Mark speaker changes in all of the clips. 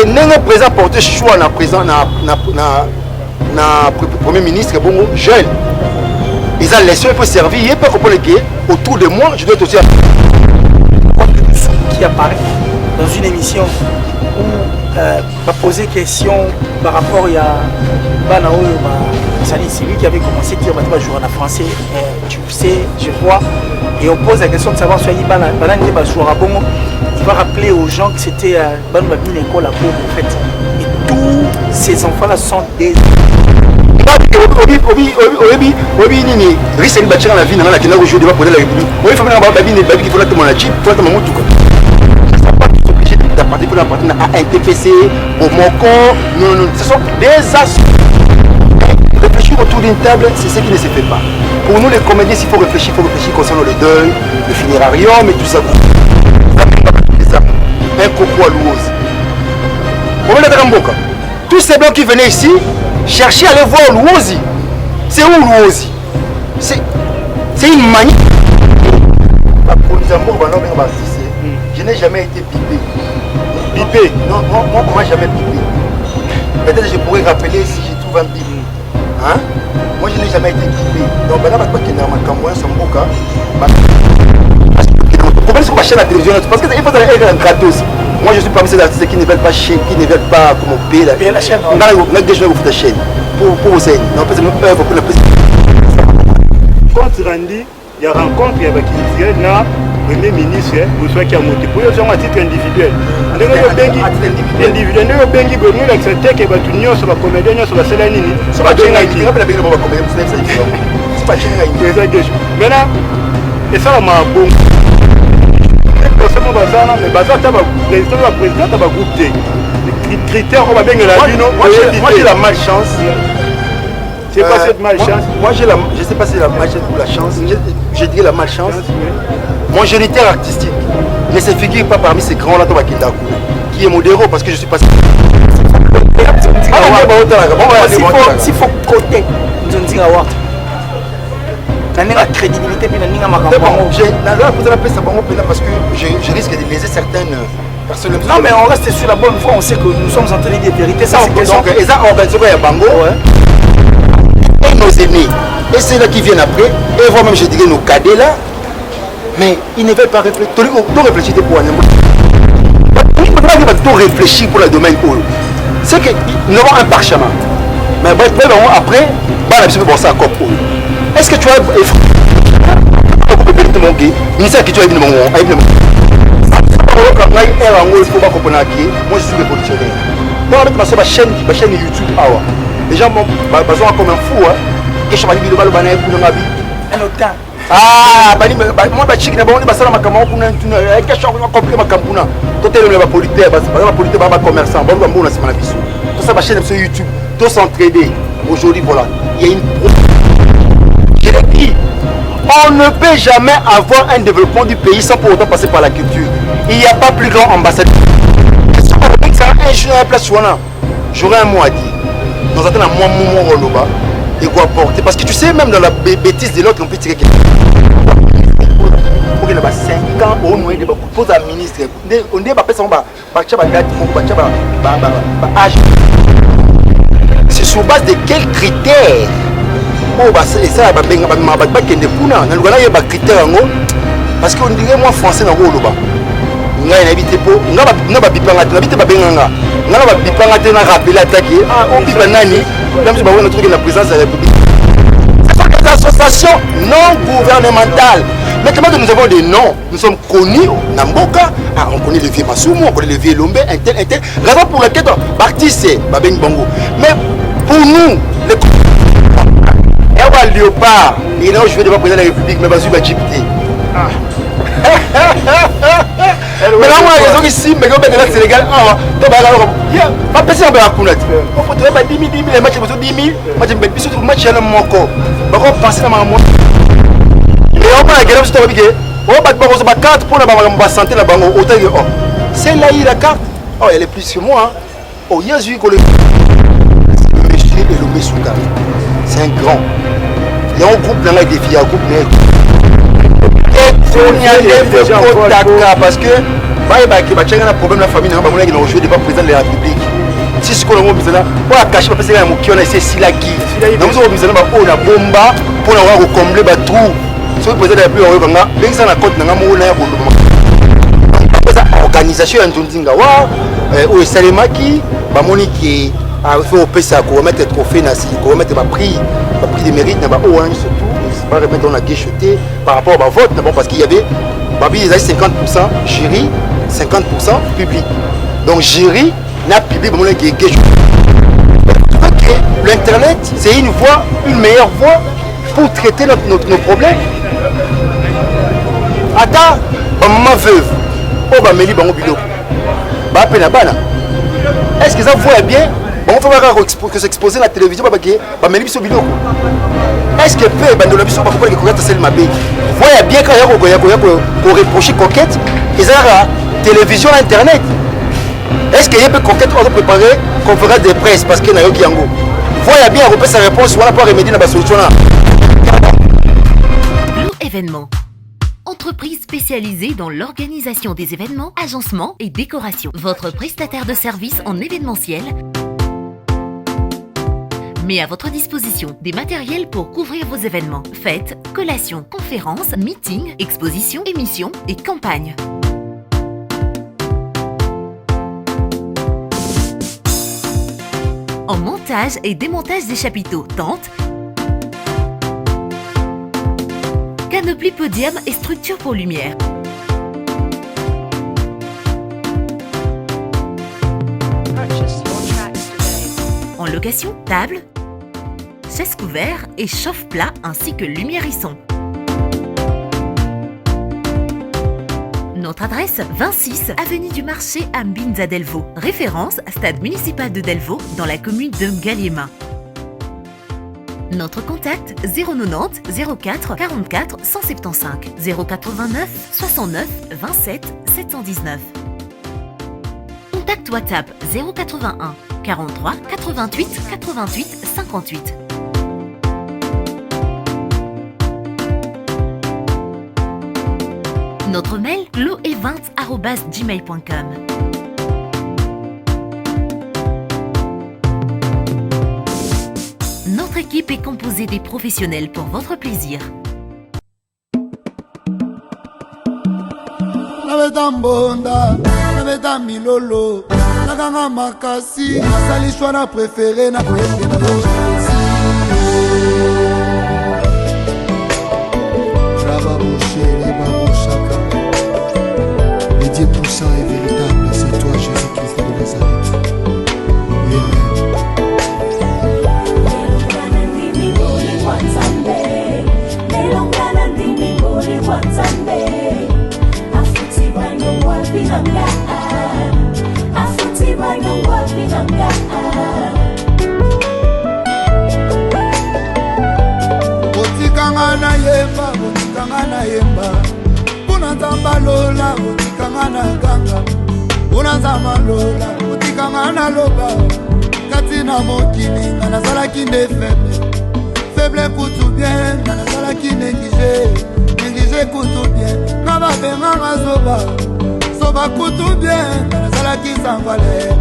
Speaker 1: et n'est présent porter choix na présent na premier ministre bon jeune. Ils ont laissé un peu servir, il peut comprendre que autour de moi, je dois être aussi
Speaker 2: qui apparaît dans une émission où va poser question par rapport à Banao, c'est lui qui avait commencé à dire que je joue en français, tu sais, je vois, et on pose la question de savoir si Banao va jouer à bon. Il va rappeler aux gens que c'était Banao une école à Bobo en fait. Et tous ces enfants-là sont des.
Speaker 1: Risque de bâtir la vie dans laquelle on joue devant poser la République. Oui, il faut faire une baby qui faut la tomber la chip, faut la tomber mon tout. Pour la partie à NTPC, au Moko, non, ce sont des assauts. Réfléchir autour d'une table, c'est ce qui ne se fait pas. Pour nous les comédiens, s'il faut réfléchir concernant le deuil, le funérarium et tout ça. Un coco à l'ouose. Tous ces blancs qui venaient ici, chercher à aller voir l'ouosi. C'est où l'ouosi? C'est une manie. Je n'ai jamais été pipé. Pipé? Non, moi, on m'a jamais pipé. Peut-être que je pourrais rappeler si je trouve un bip. Hein? Moi, je n'ai jamais été pipé. Donc, maintenant, je vais comment est-ce qu'on va chaîne la télévision? Parce qu'il faut être gratos. Moi, je suis parmi ces artistes qui ne veulent pas chaîne, qui ne veulent pas comment payer la chaîne. On a déjà vous la chaîne. Pour vous aider. Non, parce que nous œuvre pour la présidence.
Speaker 3: Quand tu rendis, il y a rencontre avec le Premier ministre, vous soyez qui a monté. Pour eux, c'est à titre individuel. Individuel, nous bengi nous l'accepter que tu n'y sur la comédie, sur la scène nini.
Speaker 1: C'est pas bien qui rappelle la comédie, c'est pas bien.
Speaker 3: Maintenant, et ça m'a bon. Mais le président a groupe les critères on va bien
Speaker 1: moi j'ai la malchance.
Speaker 3: C'est pas cette malchance.
Speaker 1: Moi je ne sais pas si c'est la malchance ou la chance. Je dirais la malchance. Mon géniteur artistique ne se figure pas parmi ces grands là qui est modéré parce que je suis passé.
Speaker 2: S'il faut côté, nous avons la crédibilité
Speaker 1: parce que je risque de léser certaines personnes.
Speaker 2: Non mais on reste sur la bonne voie, on sait que nous sommes en train de dire des vérités. Ça, c'est
Speaker 1: donc et ça organisation il y a Bango et nos aînés et ceux là qui viennent après et voire même je dirais nos cadets là, mais ils ne veulent pas réfléchir. Tout réfléchir pour un tout réfléchir pour le domaine où c'est que nous avons un parchemin mais après bon ça encore. Est-ce que tu as ministère qui tu as dit moi je suis révolutionnaire. Donc ma chaîne YouTube les gens besoin comme un fou que je vais
Speaker 2: un autre
Speaker 1: ah moi chic na bon basala makambo kuna que je vais compris makampuna to tele la politique commerçant bon bon na sima biso tout ça ma chaîne sur YouTube tous s'entraider aujourd'hui voilà il y a une je l'ai dit. On ne peut jamais avoir un développement du pays sans pour autant passer par la culture. Il n'y a pas plus grand ambassadeur. J'aurais un mot à dire. Nous attendons un mot et quoi apporter. Parce que tu sais, même dans la bêtise de l'autre, on peut tirer quelqu'un. Pour qu'il ait 5 ans, au moins, il pose un ministre. On dit c'est sur base de quels critères? Et ça va bien parce qu'on dirait moi français dans le bas. On a évité pour on a pas bipanga habité ba benganga on a pas bipanga te na rappeler attaquer on bipa nani même si ba on truc la présence de la République. Ce sont des associations non gouvernementales. Maintenant que nous avons des noms, nous sommes connus Namboka, on connaît le vieux Masumu, on connaît le vieux Lombe, intel. Raison pour laquelle parti c'est Babeng Bongo. Mais pour nous les Léopard, il a joué devant le président de la République, mais Bazou va chipter. Mais là, moi, ils ont ici, mais ils ont Sénégal. Pas passer en Barakounat. On faut trouver 10 000, les matchs, 10 000. Moi, je me dis, surtout, match à Moko. Par contre, passer dans ma main. Mais on va gagner, je te dis, on va battre ma carte pour la santé là-bas. C'est là, il la carte. Oh, elle est plus que moi. Oh, il y a eu que le monsieur et le monsieur c'est un grand. Il y a un groupe dans la défi, un groupe parce que il y a un problème de la famille, il a joué devant le président de la République. Si ce qu'on a dit, on a caché parce qu'il y a un qui on a essayé si la qui. Nous avons besoin de la bomba pour avoir combler le trou. Si le président de la République a eu un ça na compte na mo na ya organisation en Tundinga wa au Salemaki ba moniki a fait au PSA pour remettre trophée na si pour remettre ma prix de mérite na ba orange surtout c'est pas remettre on a guécheté par rapport au vote parce qu'il y avait babi ils avaient 50% jury 50% public donc jury n'a public mon guécheté l'internet c'est une voie une meilleure voie pour traiter nos problèmes attends maman veuve oh bah meli bango biloko bah pena bana est-ce que ça voit bien bon on faut que s'exposer la télévision bah bah meli biso biloko est-ce que peut bandola biso ba ko ko sel mabe voit bien quand il y a ko reprocher coquette ils ont télévision internet est-ce qu'il y a peu coquette on préparer conférence de presse parce que na yoki yango voit bien repère sa réponse on a pas remédier na ba solution là
Speaker 4: événement. Entreprise spécialisée dans l'organisation des événements, agencement et décoration. Votre prestataire de services en événementiel met à votre disposition des matériels pour couvrir vos événements. Fêtes, collations, conférences, meetings, expositions, émissions et campagnes. En montage et démontage des chapiteaux, tentes, canoplie podium et structure pour lumière. En location, table, chaises couverts et chauffe-plat ainsi que lumière et son. Notre adresse 26 avenue du Marché à Mbinza Delvaux. Référence stade municipal de Delvaux dans la commune de Ngaliema. Notre contact 090 04 44 175 089 69 27 719. Contact WhatsApp 081 43 88 88 58. Notre mail gloevents@gmail.com. Notre équipe est composée des professionnels pour votre plaisir.
Speaker 5: Les 10% est véritable, c'est toi Jésus-Christ de Nazareth.
Speaker 6: Otikanga na yemba Puna nzamba lola otikanga na ganga Puna nzamba lola otikanga na loba Kati na mokili nga nazalaki nde faible kutu bien nga nazalaki négligé kutu bien nga babenganga zoba kutu bien nga nazalaki sans valeur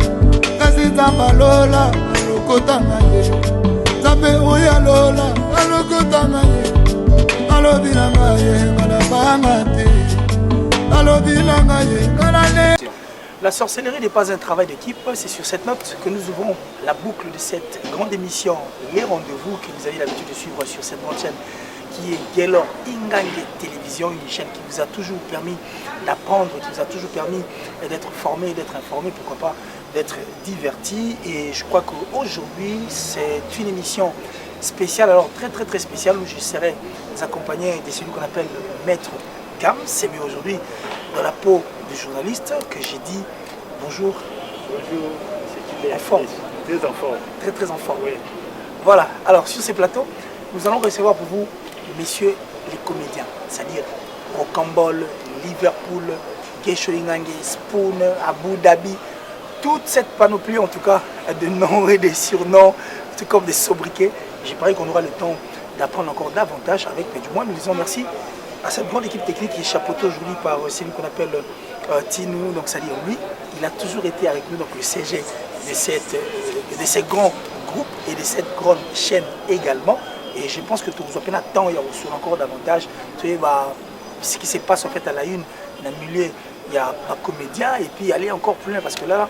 Speaker 6: kasi nzamba lola alokotanga ye nzambe oyo alola alokotanga ye alobi na ngaye ngalabanga te alobi na ngaye ngalane.
Speaker 2: La sorcellerie n'est pas un travail d'équipe, c'est sur cette note que nous ouvrons la boucle de cette grande émission, les rendez-vous que vous avez l'habitude de suivre sur cette grande chaîne qui est Gaylor Ingange Télévision, une chaîne qui vous a toujours permis d'apprendre, qui vous a toujours permis d'être formé, d'être informé, pourquoi pas d'être diverti. Et je crois qu'aujourd'hui, c'est une émission spéciale, alors très spéciale, où je serai accompagné de celui qu'on appelle le maître Cam. C'est mieux aujourd'hui dans la peau du journaliste que j'ai dit bonjour.
Speaker 3: Bonjour, c'est
Speaker 2: en forme.
Speaker 3: Très en forme.
Speaker 2: Très en forme.
Speaker 3: Oui.
Speaker 2: Voilà, alors sur ces plateaux, nous allons recevoir pour vous, messieurs les comédiens, c'est-à-dire Rocambole, Liverpool, Gesho Ingange, Spoon, Abu Dhabi, toute cette panoplie en tout cas de noms et de surnoms, tout comme des sobriquets. J'ai parlé qu'on aura le temps d'apprendre encore davantage avec, mais du moins nous disons merci à cette grande équipe technique qui est chapeautée aujourd'hui par celui qu'on appelle Tinou, donc c'est-à-dire lui, il a toujours été avec nous, donc le CG de ces grands groupes et de cette grande chaîne également. Et je pense que tout le monde temps, il y a aussi encore davantage. Tu sais, ce qui se passe en fait à la une, dans le milieu, il y a un comédien et puis aller encore plus loin parce que là,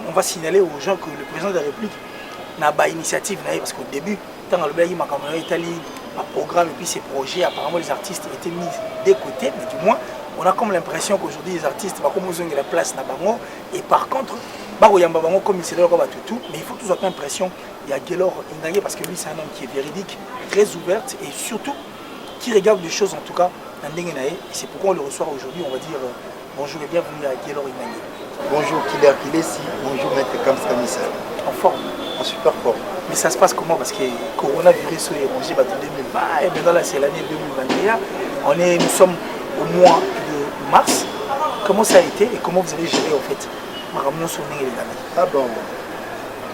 Speaker 2: on va signaler aux gens que le président de la République n'a pas d'initiative, parce qu'au début, quand il y a un programme et puis ces projets, apparemment les artistes étaient mis de côté, mais du moins, on a comme l'impression qu'aujourd'hui les artistes, comme ils ont la place dans Bango, et par contre, comme il s'est donné comme tout, mais il faut toujours avoir l'impression, il y a Guélor Ingangé parce que lui c'est un homme qui est véridique, très ouvert et surtout qui regarde des choses en tout cas dans Ndengenae. Et c'est pourquoi on le reçoit aujourd'hui, on va dire bonjour et bienvenue à Guélor Ingangé.
Speaker 1: Bonjour Killer Kilesi, bonjour Maître Kamskamisa.
Speaker 2: En forme.
Speaker 1: En super forme.
Speaker 2: Mais ça se passe comment? Parce que le coronavirus est rongé en 2020 et maintenant là c'est l'année 2021. Nous sommes au mois de mars. Comment ça a été et comment vous avez géré en fait?
Speaker 1: Ah bon,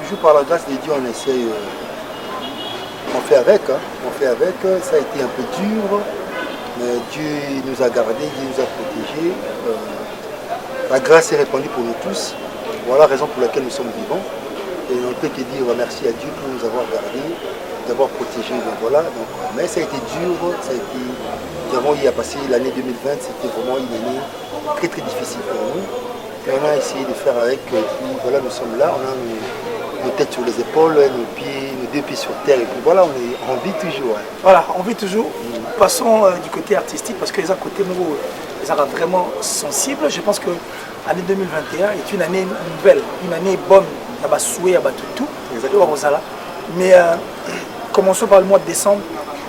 Speaker 1: toujours par la grâce de Dieu on essaye, on fait avec, ça a été un peu dur, mais Dieu nous a gardés, Dieu nous a protégés. La grâce est répandue pour nous tous, voilà la raison pour laquelle nous sommes vivants. Et on peut que dire merci à Dieu pour nous avoir gardés, d'avoir protégés. Donc voilà, mais ça a été dur, ça a été, nous avons eu à passer l'année 2020, c'était vraiment une année très très difficile pour nous. Et on a essayé de faire avec, et puis voilà, nous sommes là, on a nos têtes sur les épaules, nos deux pieds sur terre, et puis voilà, on vit toujours. Hein.
Speaker 2: Voilà, on vit toujours. Passons du côté artistique, parce que les côté nouveau, les arts vraiment sensibles. Je pense que l'année 2021 est une année nouvelle, une année bonne. Il y a souhait, il y a tout. Exactement. Mais commençons par le mois de décembre,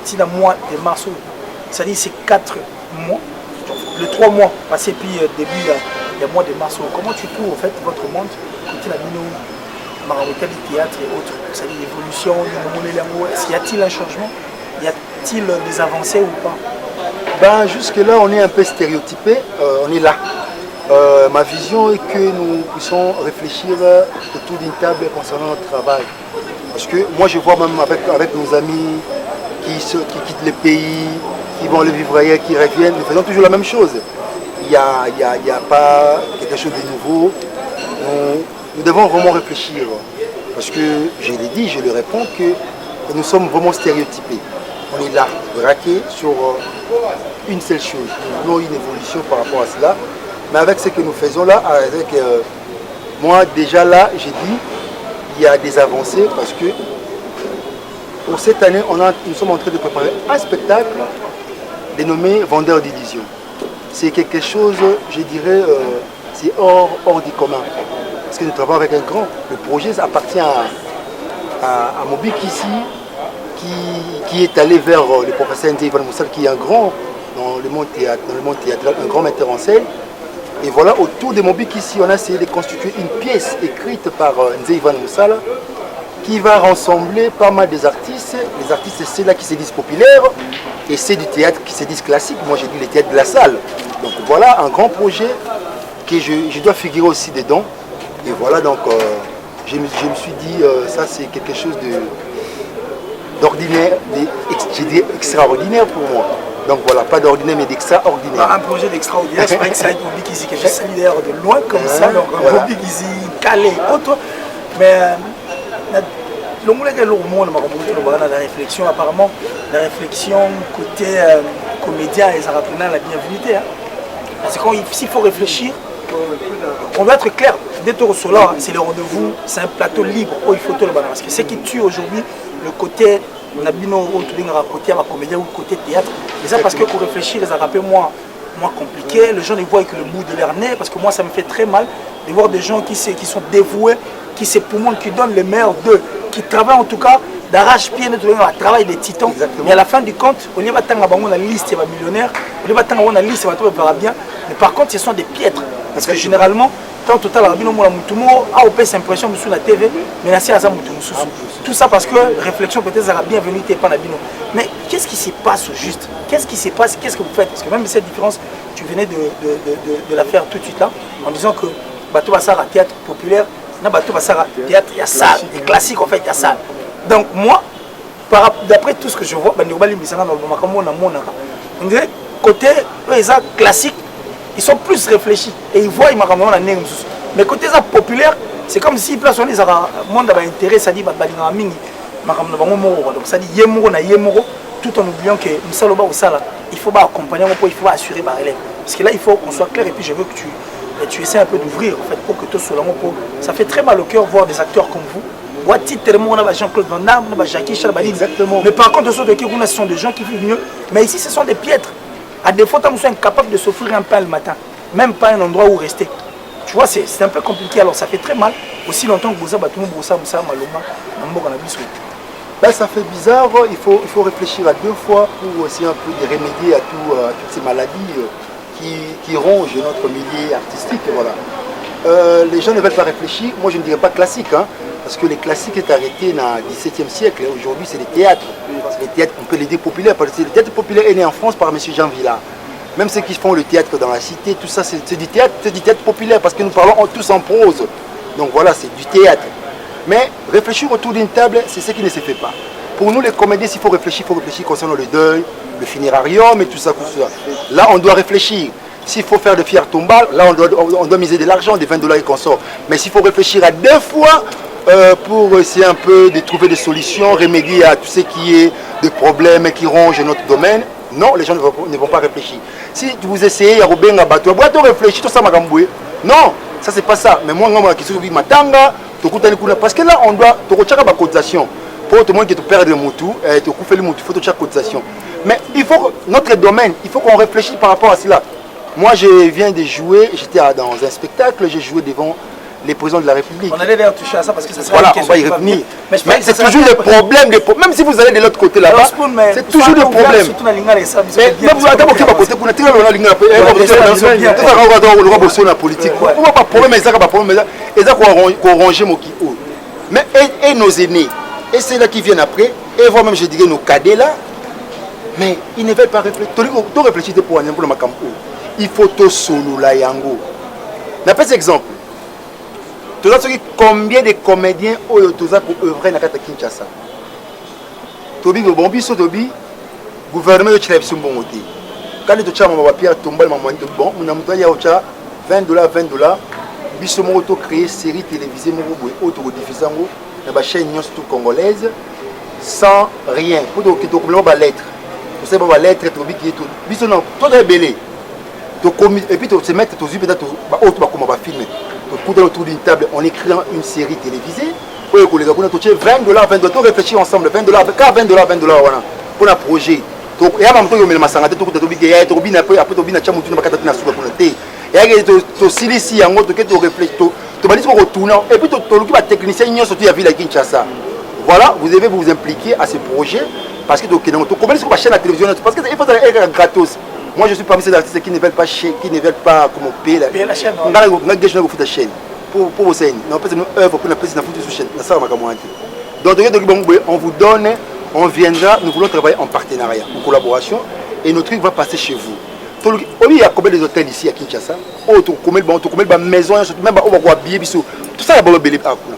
Speaker 2: si dans le mois de mars, c'est-à-dire c'est 4 mois, le 3 mois passé, puis début il y a le mois de mars. Comment tu trouves en fait votre monde, côté la mino, Maravita du théâtre et autres, c'est-à-dire l'évolution, y a-t-il un changement? Y a-t-il des avancées ou pas?
Speaker 1: Ben, jusque-là, on est un peu stéréotypé, on est là. Ma vision est que nous puissions réfléchir autour d'une table concernant notre travail. Parce que moi, je vois même avec nos amis qui quittent le pays, qui vont le vivre ailleurs, qui reviennent, nous faisons toujours la même chose. Il n'y a pas quelque chose de nouveau. Nous devons vraiment réfléchir. Parce que, je l'ai dit, je le réponds, que nous sommes vraiment stéréotypés. On est là, braqués sur une seule chose. Nous voulons une évolution par rapport à cela. Mais avec ce que nous faisons là, moi déjà là, j'ai dit, il y a des avancées parce que pour cette année, nous sommes en train de préparer un spectacle dénommé Vendeur d'illusions. C'est quelque chose, je dirais, c'est hors du commun. Parce que nous travaillons avec un grand. Le projet appartient à Mobik ici, qui est allé vers le professeur Nzeivan Moussal, qui est un grand dans le monde théâtral, un grand metteur en scène. Et voilà, autour de Mobik ici, on a essayé de constituer une pièce écrite par Nzeivan Moussala qui va rassembler pas mal des artistes. Les artistes, c'est là qui se disent populaires et c'est du théâtre qui se disent classique. Moi, j'ai dit le théâtre de la salle. Donc voilà, un grand projet que je dois figurer aussi dedans. Et voilà, donc je me suis dit, ça c'est quelque chose d'ordinaire, je dirais extraordinaire pour moi. Donc voilà, pas d'ordinaire mais d'extraordinaire.
Speaker 2: Un projet d'extraordinaire, c'est vrai que ça va être Mobik ici, que je salue d'ailleurs de loin comme ça, donc voilà. Mobik ici, calé, autre. Mais le monde, la réflexion, apparemment, la réflexion côté comédien et ça rappelle la bienvenue. Hein. Parce que s'il faut réfléchir, on doit être clair. Dès que là, c'est le rendez-vous, c'est un plateau libre où il faut tout le balance. Parce que ce qui tue aujourd'hui, le côté côté comédien ou côté théâtre, et ça parce que pour réfléchir, les arabes moins compliqué, les gens les voient avec le bout de leur nez, parce que moi ça me fait très mal de voir des gens qui sont dévoués, qui se poumonnent, qui donnent le meilleur d'eux, qui travaillent en tout cas d'arrache-pied, à travail des titans. Exactement. Mais à la fin du compte, on y va dans la liste des millionnaires, on y va dans la liste, on va bien, mais par contre ce sont des piètres, parce que généralement, tant total c'est impression sur la TV, mais tout ça parce que réflexion peut-être à bienvenue pas la bino. Mais qu'est-ce qui se passe au juste? Qu'est-ce qui se passe? Qu'est-ce que vous faites? Parce que même cette différence, tu venais de la faire tout de suite là, en disant que bateau va ça théâtre populaire, bateau va ça théâtre, il y a ça, des classiques en fait, il y a ça. Donc moi, d'après tout ce que je vois, on dirait côté les classiques, ils sont plus réfléchis et ils voient mais côté ça populaire, c'est comme si place on les a monde a intérêt, ça dit donc ça dit yemoro na yemoro, tout en oubliant que Msaloba ou ça là, il faut accompagner, il faut assurer par élève. Parce que là il faut qu'on soit clair et puis je veux que tu essaies un peu d'ouvrir en fait pour que tout soit là. Ça fait très mal au cœur voir des acteurs comme vous. On a Jean-Claude Van Damme, on a Jackie Chalabani. Exactement. Mais par contre, ce sont des gens qui vivent mieux. Mais ici, ce sont des piètres. À des fois, nous sommes incapables de s'offrir un pain le matin. Même pas un endroit où rester. Tu vois, c'est un peu compliqué. Alors, ça fait très mal. Aussi longtemps que vous avez
Speaker 1: Ben, ça fait bizarre. Il faut réfléchir à deux fois pour aussi un peu remédier à toutes ces maladies qui rongent notre milieu artistique. Voilà. Les gens ne veulent pas réfléchir. Moi, je ne dirais pas classique. Hein. Parce que les classiques est arrêté dans le XVIIe siècle. Aujourd'hui, c'est les théâtres. Les théâtres, on peut les dire populaires. Parce que le théâtre populaire est né en France par M. Jean Villard. Même ceux qui font le théâtre dans la cité, tout ça, c'est du théâtre populaire. Parce que nous parlons tous en prose. Donc voilà, c'est du théâtre. Mais réfléchir autour d'une table, c'est ce qui ne se fait pas. Pour nous, les comédiens, s'il faut réfléchir concernant le deuil, le funérarium et tout ça, Là, on doit réfléchir. S'il faut faire de fières tombales, là, on doit miser de l'argent, des $20 et qu'on sort. Mais s'il faut réfléchir à deux fois, pour essayer un peu de trouver des solutions, remédier à tout ce qui est des problèmes qui rongent notre domaine. Non, les gens ne vont pas réfléchir. Si vous essayez à Robin Abato, vous réfléchir, tout ça m'a gamboué. Non, ça c'est pas ça. Mais moi, je suis matanga, parce que là, on doit faire une cotisation. Pour tout le monde qui te perd le moutou, te couper le moutou, il faut faire une cotisation. Mais il faut notre domaine, il faut qu'on réfléchisse par rapport à cela. Moi, je viens de jouer, j'étais dans un spectacle, j'ai joué devant les présidents de la République.
Speaker 2: On allait d'ailleurs toucher à ça parce que ça sera
Speaker 1: voilà, on va y revenir. Mais c'est toujours des problèmes, même si vous allez de l'autre côté là-bas, c'est toujours des problèmes. Mais même vous avez côté pour la politique. On va pas problème, mais ça va pas problème, et ça qu'on ranger mon qui haut. Mais et nos aînés, et c'est là qui viennent après, et voire même je dirais nos cadets là, mais ils ne veulent pas réfléchir. Tu réfléchis pour un pour le macampo. Il faut tout solo la yango. N'appelle exemple. Combien de comédiens ont pour œuvrer dans Kinshasa? Tobi Gobombi, Sotobi, gouvernement de Tchèque, bon côté. Quand les gens ont papier tomber, bon, on a $20, Bissomoto créé série télévisée, autodiffuser dans la chaîne tout congolaise sans rien. Pour que tu aies une lettre. Tu sais, une lettre, tu as tout. Bissono, tout est belé. Et puis tu te mets, tu te filmer. Autour d'une table, on écrit une série télévisée. Pour les $20, tu réfléchis ensemble, $20, voilà, pour un projet. Et à un moment, tu as un sangaté, tu as voilà, vous devez vous impliquer à ce projet parce que tu commences sur la chaîne de la télévision parce qu'il faut être gratos. Moi je suis parmi ces artistes qui ne veulent pas comment payer la chaîne. Pour vous dire, non pas une œuvre pour la prise de la chaîne. Donc on vous donne, on viendra, nous voulons travailler en partenariat, en collaboration et notre truc va passer chez vous. Il y a combien d'hôtels ici à Kinshasa? Combien de maisons, même tout ça il y a belé à kuna.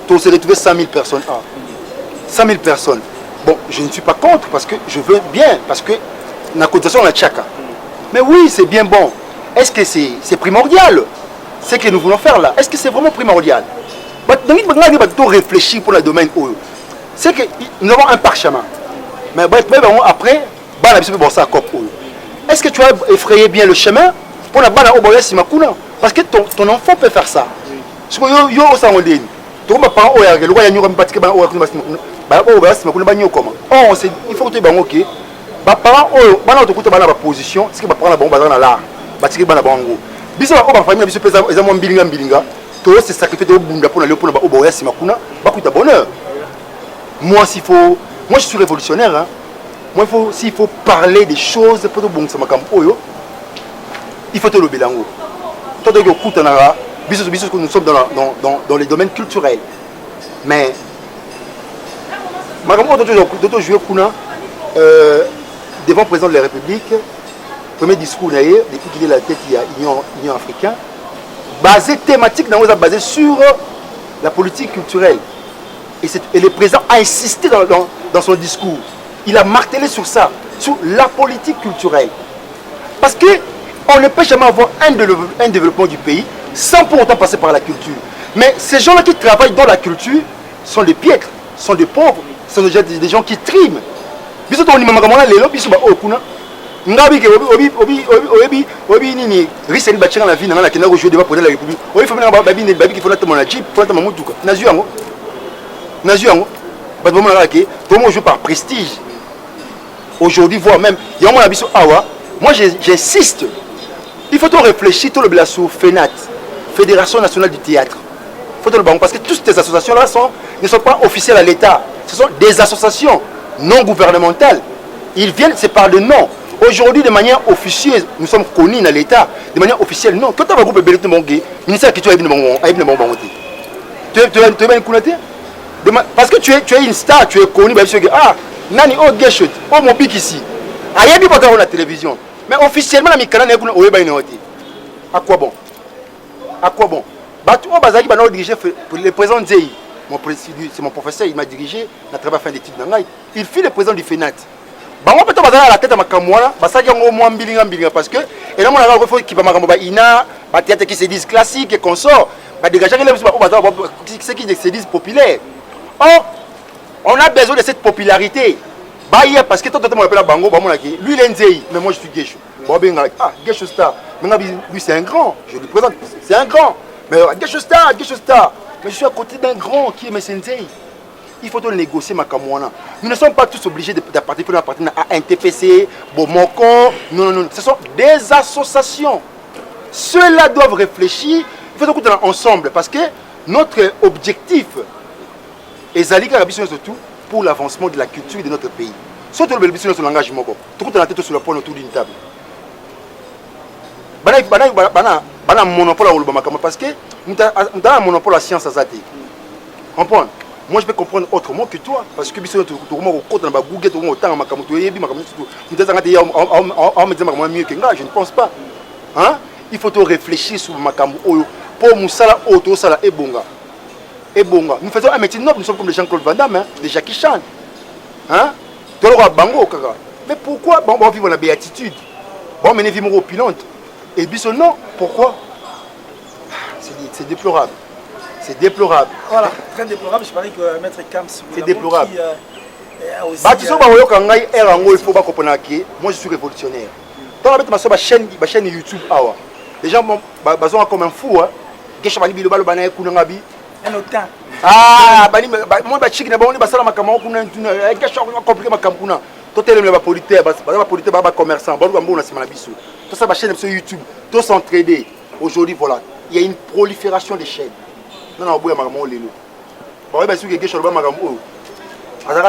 Speaker 1: Tu se retrouver 100 000 personnes. 100 000 personnes. Bon, je ne suis pas contre parce que je veux bien, parce que la cotisation la tchaka. Mais oui, c'est bien bon. Est-ce que c'est primordial? Ce que nous voulons faire là, est-ce que c'est vraiment primordial? Donc, il faut réfléchir pour le domaine où. C'est que nous avons un parchemin. Mais après, est-ce que tu as effrayé bien le chemin pour la balle au Simakuna? Parce que ton enfant peut faire ça. Il faut que tu aies ok. Parents, position, c'est que prendre la bombe dans l'art. Biso ba famille biso pesa ezamo mbilinga to se sacrifier au bunda pour aller pour ba oboya simakuna ba kuta bonheur. Moi je suis révolutionnaire hein. Moi s'il faut parler des choses pour bongisa makambo oyo il faut te le bilango. Toi de kuta na biso que nous sommes dans les domaines culturels. Mais makambo d'autres jouer kuna devant le président de la République. Premier discours depuis qu'il est la tête il y a Union africaine, basé thématique basé sur la politique culturelle. Et le président a insisté dans son discours. Il a martelé sur ça, sur la politique culturelle. Parce qu'on ne peut jamais avoir un développement du pays sans pour autant passer par la culture. Mais ces gens-là qui travaillent dans la culture sont des piètres, sont des pauvres, sont déjà des gens qui triment. Biso to ni mama lelo biso ba okuna ngabi ke obi nini riseli ba tchenga la vie na kena ko jouer débat pour la République. Obi famina ba babi ki fona te mona jeep, fona te mamutuka. Nazu yango. Ba bo mona ke to mo jouer par prestige. Aujourd'hui voire même il y a mon abiso awa. Moi j'insiste. Il faut réfléchir tout le blasso FENAT, Fédération nationale du théâtre. Faut le parce que toutes ces associations là ne sont pas officielles à l'État. Ce sont des associations non gouvernementales. Ils viennent, c'est par le nom. Aujourd'hui, de manière officieuse, nous sommes connus dans l'État. De manière officielle, non. Quand tu as un groupe de Bélété Mongé, le ministère qui tu as une parce que tu es une star, tu es connu. Ah, Nani, oh, Geshut, oh, mon pic ici. Ah, il y a pas dans la télévision. Mais officiellement, à quoi bon? À quoi bon? Le président Zéhi. C'est mon professeur, il m'a dirigé, il a travaillé à fin d'études. Il fit le président du FENAT. On peut à la tête de ma camoire, parce que, et là, on a qui va ina, théâtre qui se disent classique et consort, dégager ceux qui se disent populaires. Or, on a besoin de cette popularité. Parce que tout le monde appelle Bango, lui il est Nzei, mais moi je suis Geshu. Ah, Geshu Star, lui c'est un grand, je lui présente, c'est un grand. Mais Geshu Star. Mais je suis à côté d'un grand qui est Messenzei. Il faut négocier ma Kamouana. Nous ne sommes pas tous obligés d'appartenir à un TPC, Bomoko. Non. Ce sont des associations. Ceux-là doivent réfléchir. Il faut qu'on ensemble parce que notre objectif est surtout pour l'avancement de la culture de notre pays. Surtout le bénéfice de son engagement. Tout le monde sur le point autour d'une table. Bana monopole à Olubama parce que nous avons un monopole à la science à Zate. Comprends? Moi je peux comprendre autrement que toi parce que tu as Google, je ne pense pas. Hein? Il faut réfléchir sur Makamou pour Moussala Oto Sala et Bonga. Nous faisons un métier noble, nous sommes comme les Jean-Claude Van Damme, les Jackie Chan. Hein? Mais pourquoi on va vivre la béatitude? On va vivre opulente. Et Bissot, non. Pourquoi? C'est déplorable. C'est déplorable.
Speaker 2: Voilà, très déplorable. Je parlais que Maître Kams.
Speaker 1: C'est déplorable. Moi, je suis révolutionnaire. Dans ma chaîne YouTube, les gens sont comme un fou.
Speaker 2: Un autant.
Speaker 1: Ah, moi, je suis commerçant, tout ça, ma chaîne sur YouTube, tous s'entraider. Aujourd'hui, voilà, il y a une prolifération des chaînes. Non,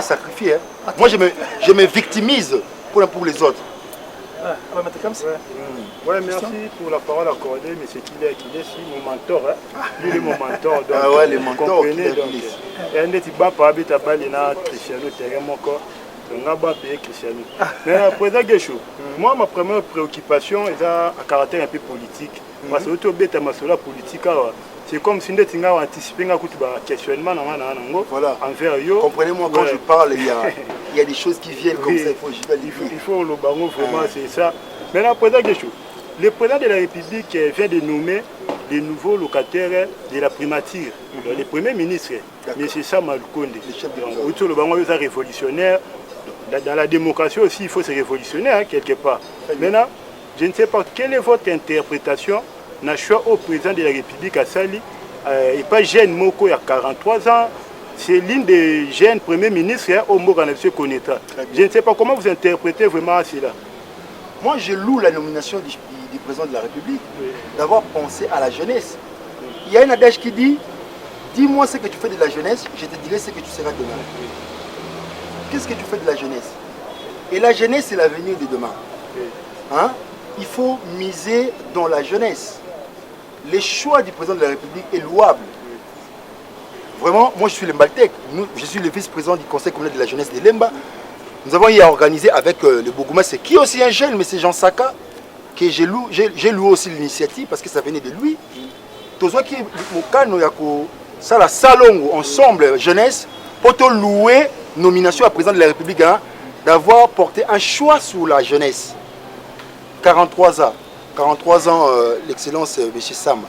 Speaker 1: sacrifié. Moi, je me victimise pour les autres.
Speaker 3: Ouais, merci pour la parole accordée, mais c'est qu'il est ici, mon mentor. Hein. Lui, il est mon mentor. Donc,
Speaker 1: ah ouais, les mentors.
Speaker 3: Et un des petits bas par habiter à Balina, Cristiano, terrain mon corps. Cristiano. Mais président Geshu, moi ma première préoccupation est à caractère un peu politique. Parce que tout bête ma politique, c'est comme si nous avions anticipé un questionnement envers eux.
Speaker 1: Comprenez-moi quand je parle, il y a des choses qui viennent comme ça,
Speaker 3: il faut le baron vraiment, c'est ça. Maintenant, président Geshu, le président de la République vient de nommer les nouveaux locataires de la primature, le premier ministre, M. Sam Alkonde. Le baron est révolutionnaire. Dans la démocratie aussi, il faut se révolutionner hein, quelque part. Maintenant, je ne sais pas quelle est votre interprétation d'un choix au président de la République à Sali. Et pas jeune Moko, il y a 43 ans. C'est l'une des jeunes premiers ministres au Moganabse Koneta. Je ne sais pas comment vous interprétez vraiment cela.
Speaker 1: Moi, je loue la nomination du président de la République d'avoir pensé à la jeunesse. Il y a un adage qui dit « Dis-moi ce que tu fais de la jeunesse, je te dirai ce que tu seras demain. » Qu'est-ce que tu fais de la jeunesse? Et la jeunesse, c'est l'avenir de demain. Hein? Il faut miser dans la jeunesse. Le choix du président de la République est louable. Vraiment, moi je suis le Mbaltek. Je suis le vice-président du conseil communal de la jeunesse de Lemba. Nous avons eu à organiser avec le Bourgmestre, qui est aussi un jeune, mais c'est Jean Saka, que j'ai loué aussi l'initiative parce que ça venait de lui. Tout ça qui est au ça la salon ensemble, jeunesse, pour te louer nomination à président de la République, hein, d'avoir porté un choix sur la jeunesse. 43 ans, l'excellence M. Sam.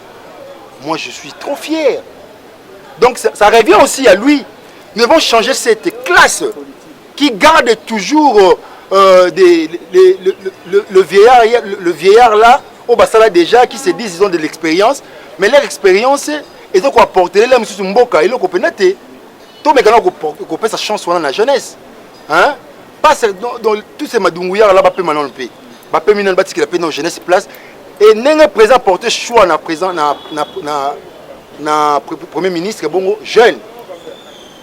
Speaker 1: Moi, je suis trop fier. Donc, ça revient aussi à lui. Nous devons changer cette classe qui garde toujours le vieillard là, au Bassala déjà, qui se disent qu'ils ont de l'expérience, mais leur expérience, ils ont apporté, là, M. Mboka, ils ont pénétré. Tout le monde a sa chance dans la jeunesse. Hein? Pas dans tous ces madungouillards là, il maintenant le pays. Il y a une jeunesse place. Et n'est présent porté choix na présent na premier ministre bon jeune.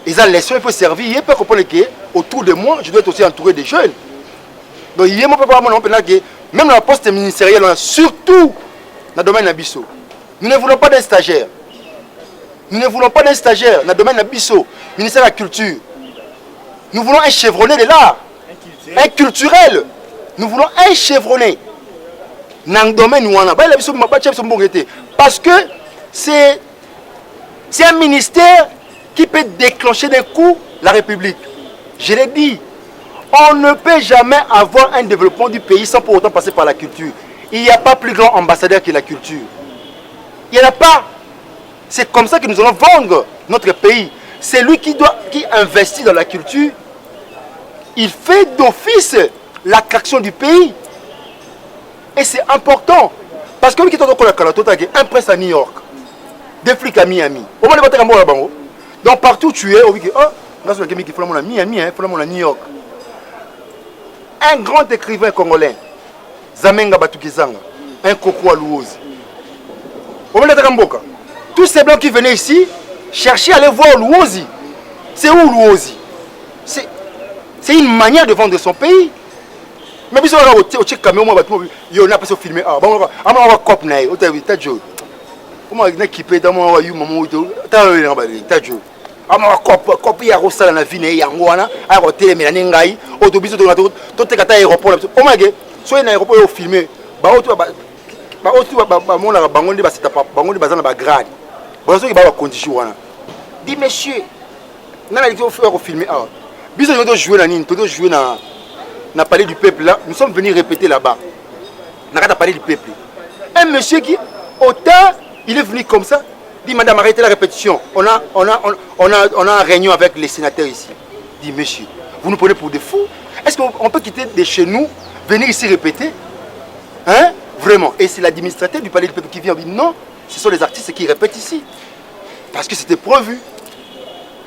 Speaker 1: Ils ont laissé un peu servir, il peut comprendre que autour de moi, je dois être aussi entouré de jeunes. Donc il y a mon papa que même dans la poste ministérielle, surtout dans le domaine d'Abisso, nous ne voulons pas d'un stagiaire. Nous ne voulons pas d'un stagiaire dans le domaine d'Abisso, ministère de la Culture. Nous voulons un chevronné de l'art, un culturel. Nous voulons un chevronné dans le domaine où on a. Parce que c'est un ministère qui peut déclencher d'un coup la République. Je l'ai dit, on ne peut jamais avoir un développement du pays sans pour autant passer par la culture. Il n'y a pas plus grand ambassadeur que la culture. Il n'y en a pas. C'est comme ça que nous allons vendre notre pays. C'est lui qui investit dans la culture. Il fait d'office l'attraction du pays. Et c'est important. Parce que lui qui est un prince à New York, des flics à Miami. Donc partout où tu es, il faut à Miami, il faut à New York. Un grand écrivain congolais, Zamenga Batukizanga, un coco à Louozi. Tous ces blancs qui venaient ici, cherchaient à aller voir Louozi. C'est où Louozi? C'est une manière de vendre son pays. Mais si on a au caméra, on a pas filmé. Ah, on va cop naï. On t'a vu, t'as joué. Comment on a équipé dans mon royaume, maman, t'as vu, t'as joué. On va copier à Rossala na vie, naï, angwana, à hôtel, mais la n'engaï, autobus de la route, tout est à l'aéroport. Oh my god, soit un aéroport filmé. Bah, mon la bangon de basita, bangon de bazan la grade. Bon, ça, il va avoir condition. Dis, monsieur, n'a pas dit qu'il faut filmer. Ah, bisous, nous devons jouer la ligne, nous devons jouer dans le palais du peuple là. Nous sommes venus répéter là-bas. Nous avons parlé du peuple. Un monsieur qui, autant, il est venu comme ça. Dit, madame, arrêtez la répétition. On a une réunion avec les sénateurs ici. Dit, monsieur, vous nous prenez pour des fous? Est-ce qu'on peut quitter de chez nous, venir ici répéter? Hein? Vraiment. Et c'est l'administrateur du palais du peuple qui vient. Il dit, non, ce sont les artistes qui répètent ici. Parce que c'était prévu.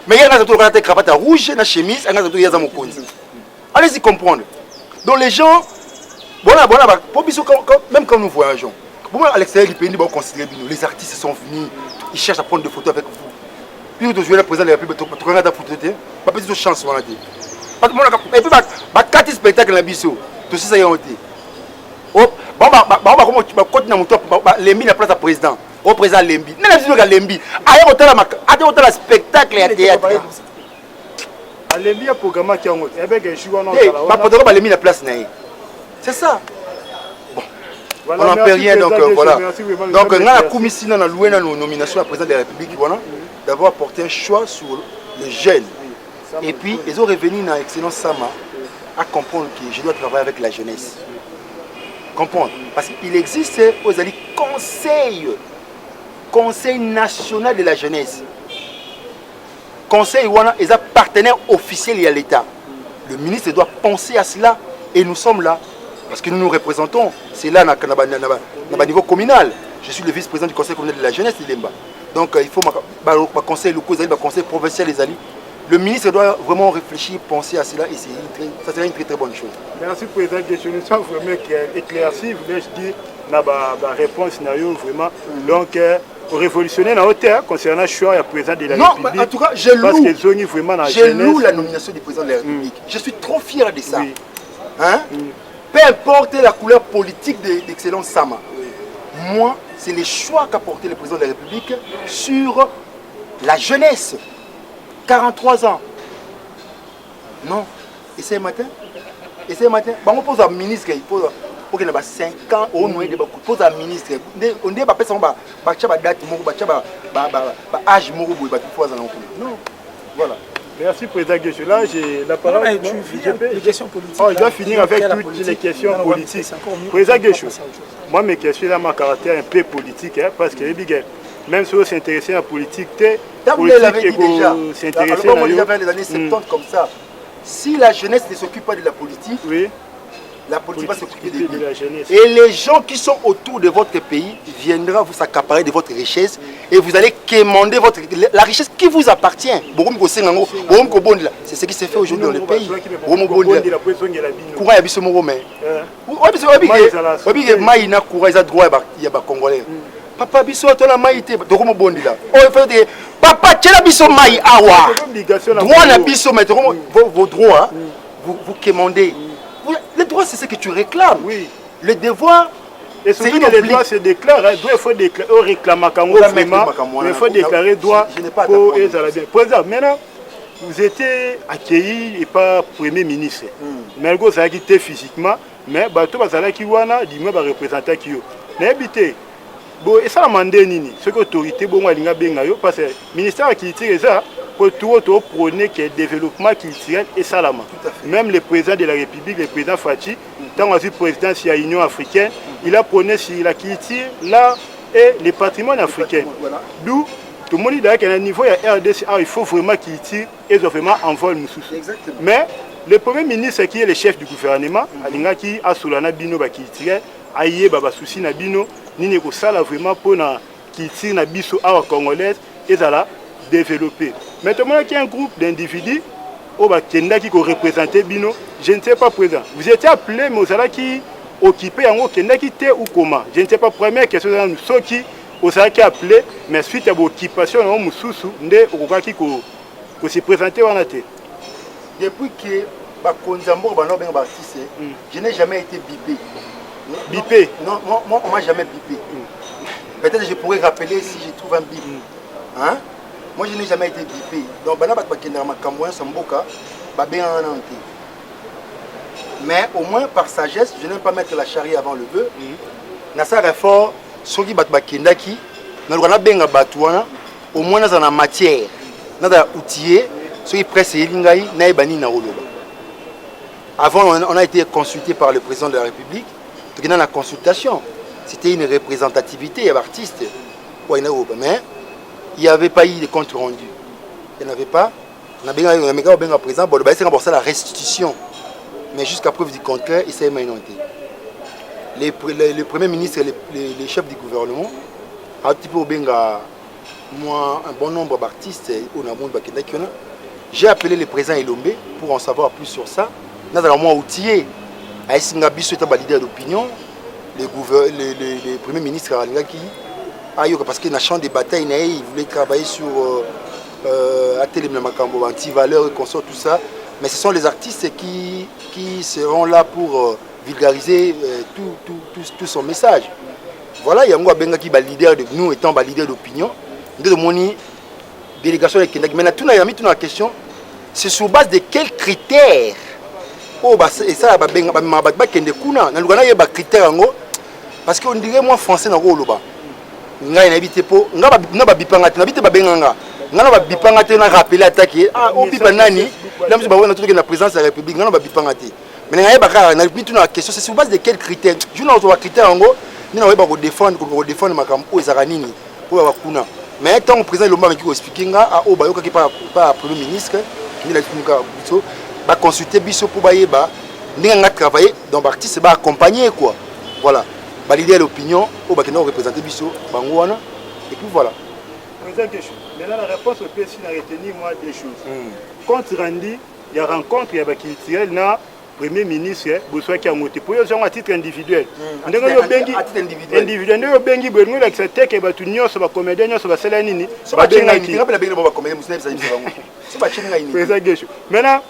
Speaker 1: Mais il y a une cravate rouge, une chemise, il y a un allez-y comprendre. Donc les gens, même quand nous voyageons, à l'extérieur du pays, nous considérons les artistes sont venus, ils cherchent à prendre des photos avec vous. Puis vous jouez le président de la République, tu regardes la photo, pas petite chance. Et puis, quatre spectacles dans la biseau, tout ça, y a été. Lembi na place à président. Au président Lembi. N'a pas Lembi. Ailleurs autant la spectacle et théâtre.
Speaker 3: Lembi a programme qui a un
Speaker 1: Lembi na place naï. C'est ça. Bon. Voilà, on n'en peut rien donc voilà. Donc on a commis dans la loué dans nos nominations à président de la République voilà, d'avoir porté un choix sur les jeunes. Et puis ils ont revenu dans l'excellence Sama à comprendre que je dois travailler avec la jeunesse. Comprendre. Parce qu'il existe aux alliés Conseil national de la jeunesse. Conseil ouana est un partenaire officiel à l'État. Le ministre doit penser à cela et nous sommes là. Parce que nous nous représentons. C'est là au niveau communal. Je suis le vice-président du Conseil communal de la jeunesse de Lemba. Donc il faut que conseil local, le conseil provincial des alliés. Le ministre doit vraiment réfléchir, penser à cela et ça serait une très très bonne chose.
Speaker 3: Merci pour les questions. Nous sommes vraiment éclaircis. Vous voulez dire la réponse vraiment. Donc, révolutionnaire dans hauteur concernant le choix du président de la République.
Speaker 1: Non, en tout cas, je loue la nomination du président de la République. Je suis trop fier de ça. Oui. Hein? Peu importe la couleur politique d'Excellence Sama. Oui. Moi, c'est les choix qu'a porté le président de la République sur la jeunesse. 43 ans. Non. Et c'est matin. Bon, on pose un ministre, il pose pour qu'il ait 5 ans, on pose un ministre. On dit pas personne va date, âge, non. Voilà.
Speaker 3: Merci, Président Guécho. Là, j'ai la parole.
Speaker 2: Non, tu finis avec les questions politiques.
Speaker 3: Oh, je dois finir avec toutes les questions politiques. Président Guécho, moi, mes questions, là, ma caractère un peu politique, hein, parce que même si on s'intéresse à la politique,
Speaker 1: vous l'avez dit déjà,
Speaker 3: s'intéresser
Speaker 1: dans les années 70 comme ça, si la jeunesse ne s'occupe pas de la politique,
Speaker 3: oui.
Speaker 1: La politique va s'occuper
Speaker 3: de la jeunesse.
Speaker 1: Et les gens qui sont autour de votre pays viendront vous accaparer de votre richesse et vous allez quémander la richesse qui vous appartient. C'est ce qui se fait aujourd'hui dans le pays. Papa biso tola maïté tokomo bondila papa tchela biso maï awa droit na biso mais vos droits vous quémandez. Le droit, c'est ce que tu réclames.
Speaker 3: Oui.
Speaker 1: Le devoir,
Speaker 3: et surtout que le droit se déclare. Il faut déclarer, on réclame il faut déclarer droit pour les Arabiens. Pour exemple, maintenant, vous étiez accueilli et pas Premier ministre. Mais vous avez quitté physiquement, mais vous avez quitté représentant qui est habité. Bon, et ça, la mandé nini. Ce que l'autorité, bon, parce que le ministère qui tire ça, pour tout prôner que le développement culturel est salama. Même le président de la République, le président Fachi, tant que président de l'Union africaine, il a prôné sur la culture, l'art et le patrimoine africain. D'où tout le monde dit qu'à un niveau, il faut vraiment culture et vraiment envol Moussous. Mais le premier ministre qui est le chef du gouvernement, qui a Solana Bino culturel, aïe baba souci na bino, ni ko sala vraiment pour na culture na biso awa congolaise et ça la développer. Maintenant qu'il y a un groupe d'individus qui représenter Bino, je ne sais pas présent. Vous étiez appelé, mais vous qui occupé en qui était ou comment. Je ne sais pas, première question, ceux qui vous appelé, mais suite à l'occupation, qui se présenté en été.
Speaker 1: Depuis que je n'ai jamais été bipé.
Speaker 3: Bipé?
Speaker 1: Non, moi on ne m'a jamais bipé. Peut-être je pourrais rappeler si je trouve un bip. Hein? Moi je n'ai jamais été bipé. Donc mais au moins par sagesse, je n'aime pas mettre la charrue avant le bœuf. Nasa réfort, ceux qui battent bakendaki, au moins dans la matière, dans la outillé, ceux qui pressent l'ingaï, naïbani na oloba. Avant, on a été consulté par le président de la République. Dans la consultation, c'était une représentativité d'artistes. Mais il n'y avait pas eu de compte rendu. Il n'y en avait pas. On a bien présent, c'est la restitution. Mais jusqu'à preuve du contraire, il s'est noté. Le Premier ministre et les chefs du gouvernement, un petit peu un bon nombre d'artistes, j'ai appelé le président Elombe pour en savoir plus sur ça. Nous avons outillé. Aïssingabiso est un leader d'opinion. Le Premier ministre parce que dans le champ de bataille, il voulait travailler sur anti-valeurs et consorts, tout ça. Mais ce sont les artistes qui seront là pour vulgariser tout son message. Voilà, il y a un Benga qui est leader de nous étant leader d'opinion. De mon délégation de Kendak. Mais tout a mis la question, c'est sur base de quels critères? Oh, et ça, parce qu'on dirait moi français dans le bas. Nga inhabité po, nga ba bipanga te, nabité ba benganga. Nga ba bipanga te na rappeler attaquer. Ah, on bipa nani? Là monsieur ba wona tout que la présidence de la République, nga ba bipanga te. Mais nga ba ka na bitu na question, c'est sur base de quels critères? Je n'ai pas critères ngo, ni na ba ko défendre makambo ezaka nini po ba kuna. Mais tant que président Lomba qui expliquer nga a o ba yoka ki pas premier ministre, ni la expliquer biso ba consulter biso pour ba yeba ndinga travailler donc artiste ba accompagner quoi. Voilà. Valider l'opinion, au Bakina représenter Bisso, Bangouana, et puis voilà.
Speaker 3: Président Guécho, maintenant la réponse au PSI n'a retenu moi des choses. Quand Randi, il y a rencontre, il y a Bakilitiel, na Premier ministre, Boussoua qui a monté pour eux à titre individuel. À titre individuel. Individuel. Nous avons bengi, nous avons accepté que Batunion soit comédien, soit Selanini. Président Guécho. Maintenant,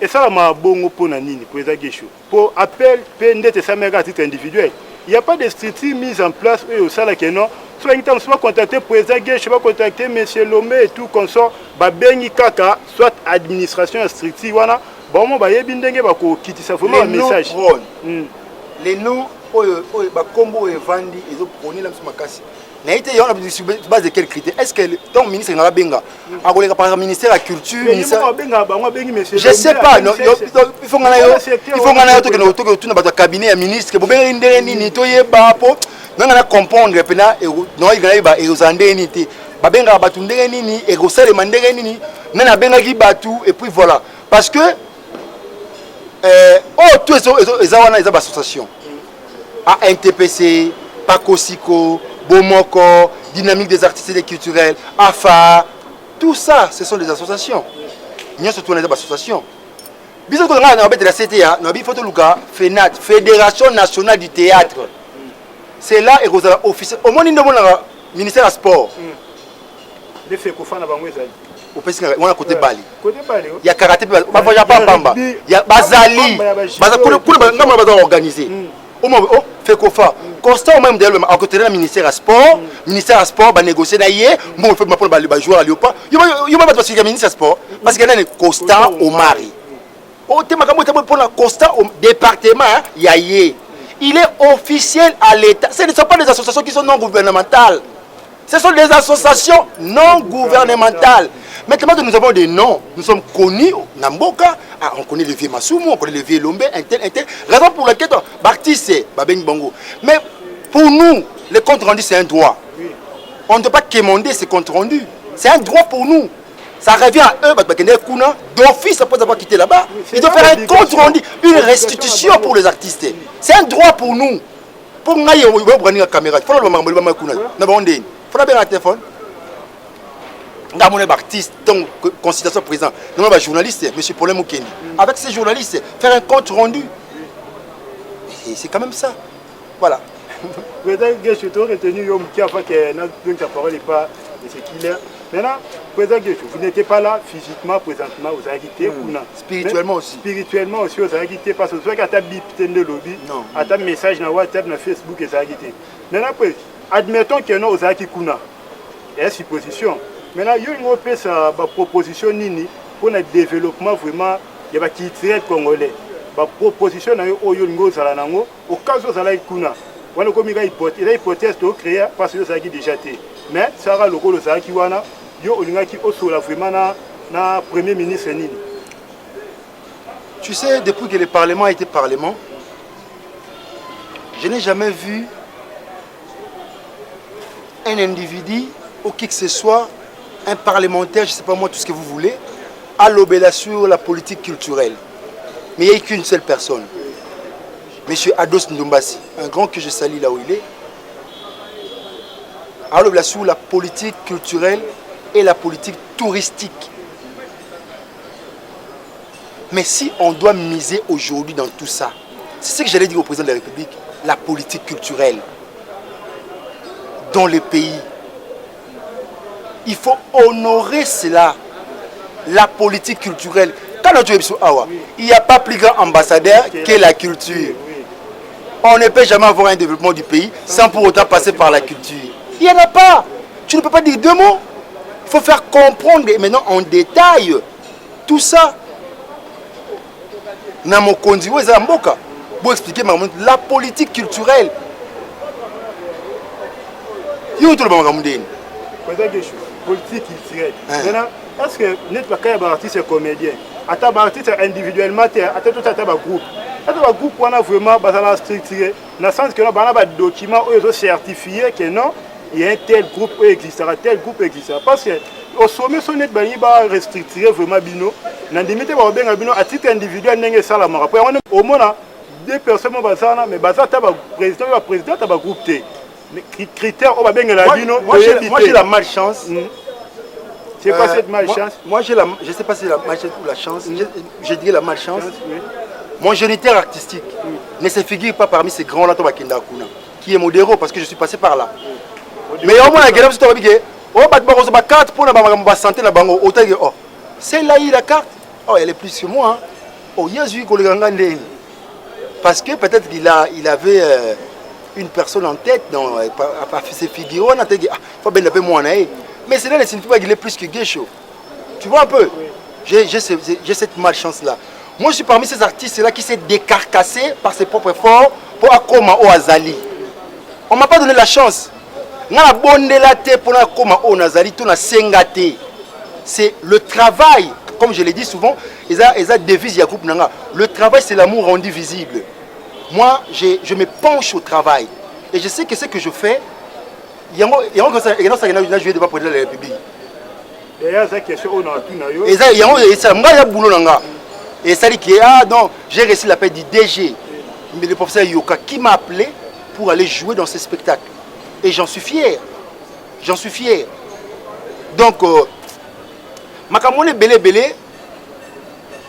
Speaker 3: et ça m'a bon pour Nanini, Président Guécho. Pour appel, PND et sa mère à titre individuel. Il n'y a pas de structure mise en place au Sala que non. Soit une temps, soit contacter le président Guécho, soit contacter M. Lomé et tout consort, Babeni Kaka, soit administration structure. Voilà. Bon, moi, je vais quitter ça vraiment un message.
Speaker 1: Les noms ba combo evandi ezo prôner la makasi. Na été on a sur base de quels critères? Est-ce que ton ministre ngala benga a koleka par ministère de la culture, ministère je sais pas, non, il faut ngana yo to que tout na ba cabinet ya ministre que bobenga ndenge nini to yeba po ngana comprendre pena non il ngana ba ezande niti ba benga ba ndenge nini e ko sale ndenge nini nana benga ki batu et puis voilà parce que tout ça wana eza ba association a NTPC Pakosiko Bomoko, Dynamique des artistes et culturels, AFA, tout ça, ce sont des associations. Nous sommes des associations. Bisous qu'on a de la CTA, nous avons FENAT, Fédération nationale du théâtre. C'est là et officiel. Au moins, nous avons le ministère des Sports.
Speaker 3: Les faits qu'on fait
Speaker 1: on a côté Bali.
Speaker 3: Il
Speaker 1: y a karaté, il y a Bamba, il y a Bazali. Pour organiser. Au moins, fait qu'on fait. Constant même à côté du ministère des Sports, ministère des Sports va négocier d'ailleurs. Bon, il faut que les joueurs à l'Iopa. Il y a pas de ministère des Sports parce qu'il y a un constant au mari. Au thème pour le constant au département, il est officiel à l'État. Ce ne sont pas des associations qui sont non gouvernementales. Ce sont des associations non gouvernementales. Maintenant que nous avons des noms, nous sommes connus, Namboka, on connaît le vieux Masumu, on connaît le vieux Lombe, intel. Raison pour laquelle, Baptiste, Babeng Bango. Mais pour nous, le compte rendu, c'est un droit. On ne doit pas quémander ce compte rendu. C'est un droit pour nous. Ça revient à eux, d'office, après avoir quitté là-bas. Ils doivent faire un compte rendu, une restitution pour les artistes. C'est un droit pour nous. Pour nous, il faut prendre la caméra. Il faut prendre un téléphone. Nous avons un artiste, donc considération président. Nous avons un journaliste, M. Paulin Moukendi. Avec ces journalistes, faire un compte rendu. Et c'est quand même ça. Voilà.
Speaker 3: Président Guéchou, tu as retenu Yom Kiafa qui est notre parole et pas de ce qu'il est. Maintenant, Président Guéchou, vous n'étiez pas là physiquement, présentement, vous avez quitté.
Speaker 1: Spirituellement aussi.
Speaker 3: Spirituellement aussi, vous avez quitté parce que vous avez quitté le lobby, à ta message dans WhatsApp, dans Facebook, et vous avez quitté. Maintenant, admettons que nous avons quitté. Il y a une supposition. Maintenant, il y a une proposition pour le développement vraiment de la culture congolais. La proposition au cas où vous avez kuna. On a comme une hypothèse de créer parce que vous avez déjà été. Mais ça va le rôle de ça qui wana yo olingaki osola vraiment na premier ministre nini.
Speaker 1: Tu sais, depuis que le Parlement a été Parlement, je n'ai jamais vu un individu ou qui que ce soit, un parlementaire, je ne sais pas moi, tout ce que vous voulez, à l'obéla sur la politique culturelle. Mais il n'y a qu'une seule personne. Monsieur Ados Ndombasi, un grand que je salue là où il est, à l'obéla sur la politique culturelle et la politique touristique. Mais si on doit miser aujourd'hui dans tout ça, c'est ce que j'allais dire au président de la République, la politique culturelle dans les pays. Il faut honorer cela, la politique culturelle. Quand il n'y a pas plus grand ambassadeur que la culture. On ne peut jamais avoir un développement du pays sans pour autant passer par la culture. Il n'y en a pas. Tu ne peux pas dire deux mots. Il faut faire comprendre maintenant en détail tout ça. Namokondi, vous expliquer la politique culturelle.
Speaker 3: Politique culturelle. Maintenant, est-ce que notre artiste est comédien? Attends, artiste individuellement, attends tout un groupe. Attends, groupe, on a vraiment structuré. Dans le sens que nous avons des documents où ils ont certifié que non, il y a un tel groupe existera, tel groupe existera. Parce que au sommet, son net va restructurer vraiment bino. Dans des métiers, on a bino à titre individuel, n'est-ce pas la Après, au moins, deux personnes qui sont là, mais président, tu as un groupe T. Critères, on va bien la bino.
Speaker 1: Moi, j'ai la malchance.
Speaker 3: C'est quoi cette malchance?
Speaker 1: Moi, je ne sais pas si c'est la malchance ou la chance. Je dirais la malchance. Mon géniteur artistique ne se figure pas parmi ces grands-là qui est modéré parce que je suis passé par là. Mais au moins, la guerre, c'est la carte pour la santé. C'est là, la carte. Oh, elle est plus que moi. Oh, il y a eu parce que peut-être qu'il avait une personne en tête, à ses figures. Il faut bien l'appeler moi. Mais cela ne signifie pas qu'il est plus que Guécho. Tu vois un peu? J'ai cette malchance-là. Moi, je suis parmi ces artistes-là qui s'est décarcassé par ses propres efforts pour Akoma au Azali. On ne m'a pas donné la chance. C'est le travail, comme je l'ai dit souvent, ils ont devise Yacoub Nanga. Le travail, c'est l'amour rendu visible. Moi, je me penche au travail. Et je sais que ce que je fais, il y a un joué de président de la République.
Speaker 3: D'ailleurs, cette question, on a tout.
Speaker 1: Et ça dit que ah non, j'ai reçu l'appel du DG, mais le professeur Yoka, qui m'a appelé pour aller jouer dans ce spectacle. Et j'en suis fier. J'en suis fier. Donc, Makamone Belé Belé,